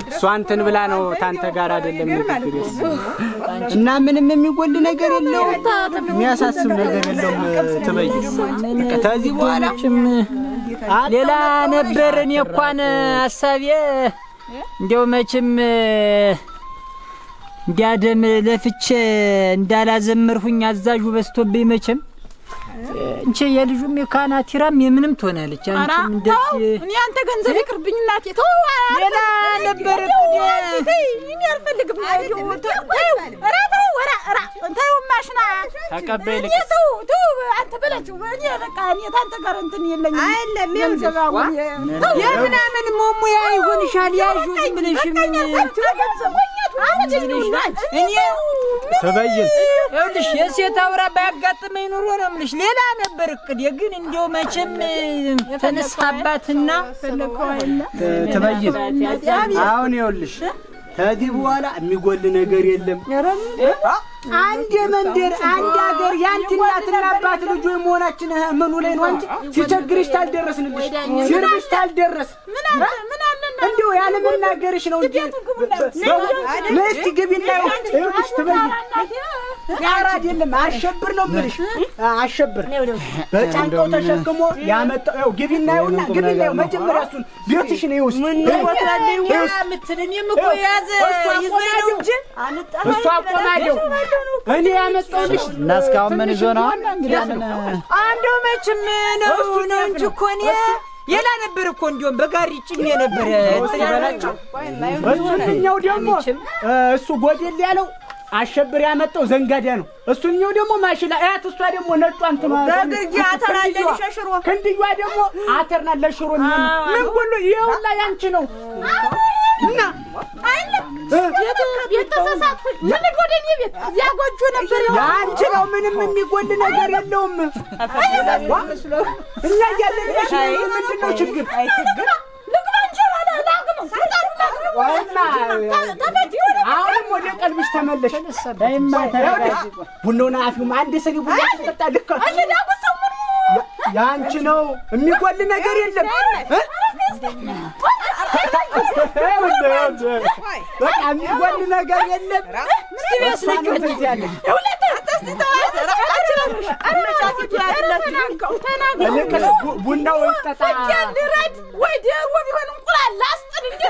እሷ እንትን ብላ ነው ታንተ ጋር አይደለም ንግግርስ እና ምንም የሚጎል ነገር የለውም የሚያሳስብ ነገር የለውም ትበይስ ከዚህ በኋላም ሌላ ነበር እኔ እንኳን ሐሳቤ እንደው መቼም እንዲያደም ለፍቼ እንዳላዘምርሁኝ አዛዡ በስቶብኝ መቼም እንቺ የልጁም የካናቲራም የምንም ትሆናለች አንቺም እንደዚህ እኔ አንተ ገንዘብ ይቅርብኝ እናቴ ተው ሌላ ነበር እኔ አልፈልግም ተው ማሽና ተቀበይ ተው አንተ በላችሁ እኔ በቃ እኔ ታንተ ጋር እንትን የለኝም አይደለም ገንዘባው የምናምን ሞሙያ ይሆንሻል ያዡ ዝም ብለሽ ምን እኔ ትበይን ይኸውልሽ የሴት አውራ ባያጋጥመኝ ኑሮ ነው የምልሽ ሌላ ነበር እቅድ ግን እንደው መቼም ተነሳባትና ትበይን አሁን ይኸውልሽ ከዚህ በኋላ የሚጎል ነገር የለም አንድ መንደር አንድ ሀገር ያንቺ እናትና አባት ልጅ ወይ መሆናችን ምኑ ላይ ነው አንቺ ሲቸግርሽ ታልደረስንልሽ ሲርብሽ ታልደረስ ምን አለ እንደው ያለ መናገርሽ ነው እንጂ ለስቲ ግቢና ይኸውልሽ ትበይ ያራ አይደለም አሸብር ነው የምልሽ አሸብር በጫንቃው ተሸክሞ ያመጣው ይኸው ግቢና ይኸውና መጀመሪያ እሱን ቤትሽን ይውስ ምን ወጣለኝ ያምትልን የምቆ ያዘ ይዘው እንጂ እሷ ቆናለው እኔ ያመጣውልሽ እና እስካሁን ምን ይዞ ነው እንግዲህ አንዱ መቼም ነው እንጂ እኮ እኔ የላ ነበር እኮ እንዲያውም በጋሪ ጭኜ ነበር እንትን ይበላቸው እሱኛው ደግሞ እሱ ጎዴል ያለው አሸብር ያመጣው ዘንጋዳ ነው እሱኛው ደግሞ ማሽላ አያት እሷ ደግሞ ነጯን በግርጊ አተራለ ለሽሮ ክንድዋ ደግሞ አተርና ለሽሮ ምን ሁሉ ይኸውላ ያንቺ ነው እና የተሳሳትኩ ምን ጎደኝ ቤት እዚያ ጎጆ ነበር ያንቺ ነው ምንም የሚጎል ነገር የለውም እኛ ያለሽ ምንድነው ችግር አሁንም ወደ ቀልብሽ ተመለሽ ቡናውን አፊውም አንድ ሰኒ ቡና ተጠጣ ልክ ያንቺ ነው የሚጎል ነገር የለም በቃ የሚጎል ነገር የለም እስቲ መስለኝ ትያለሽ ቡናው ይጠጣ እንድረድ ወይ ደሮ ቢሆን እንቁላል ላስጥል እንዴ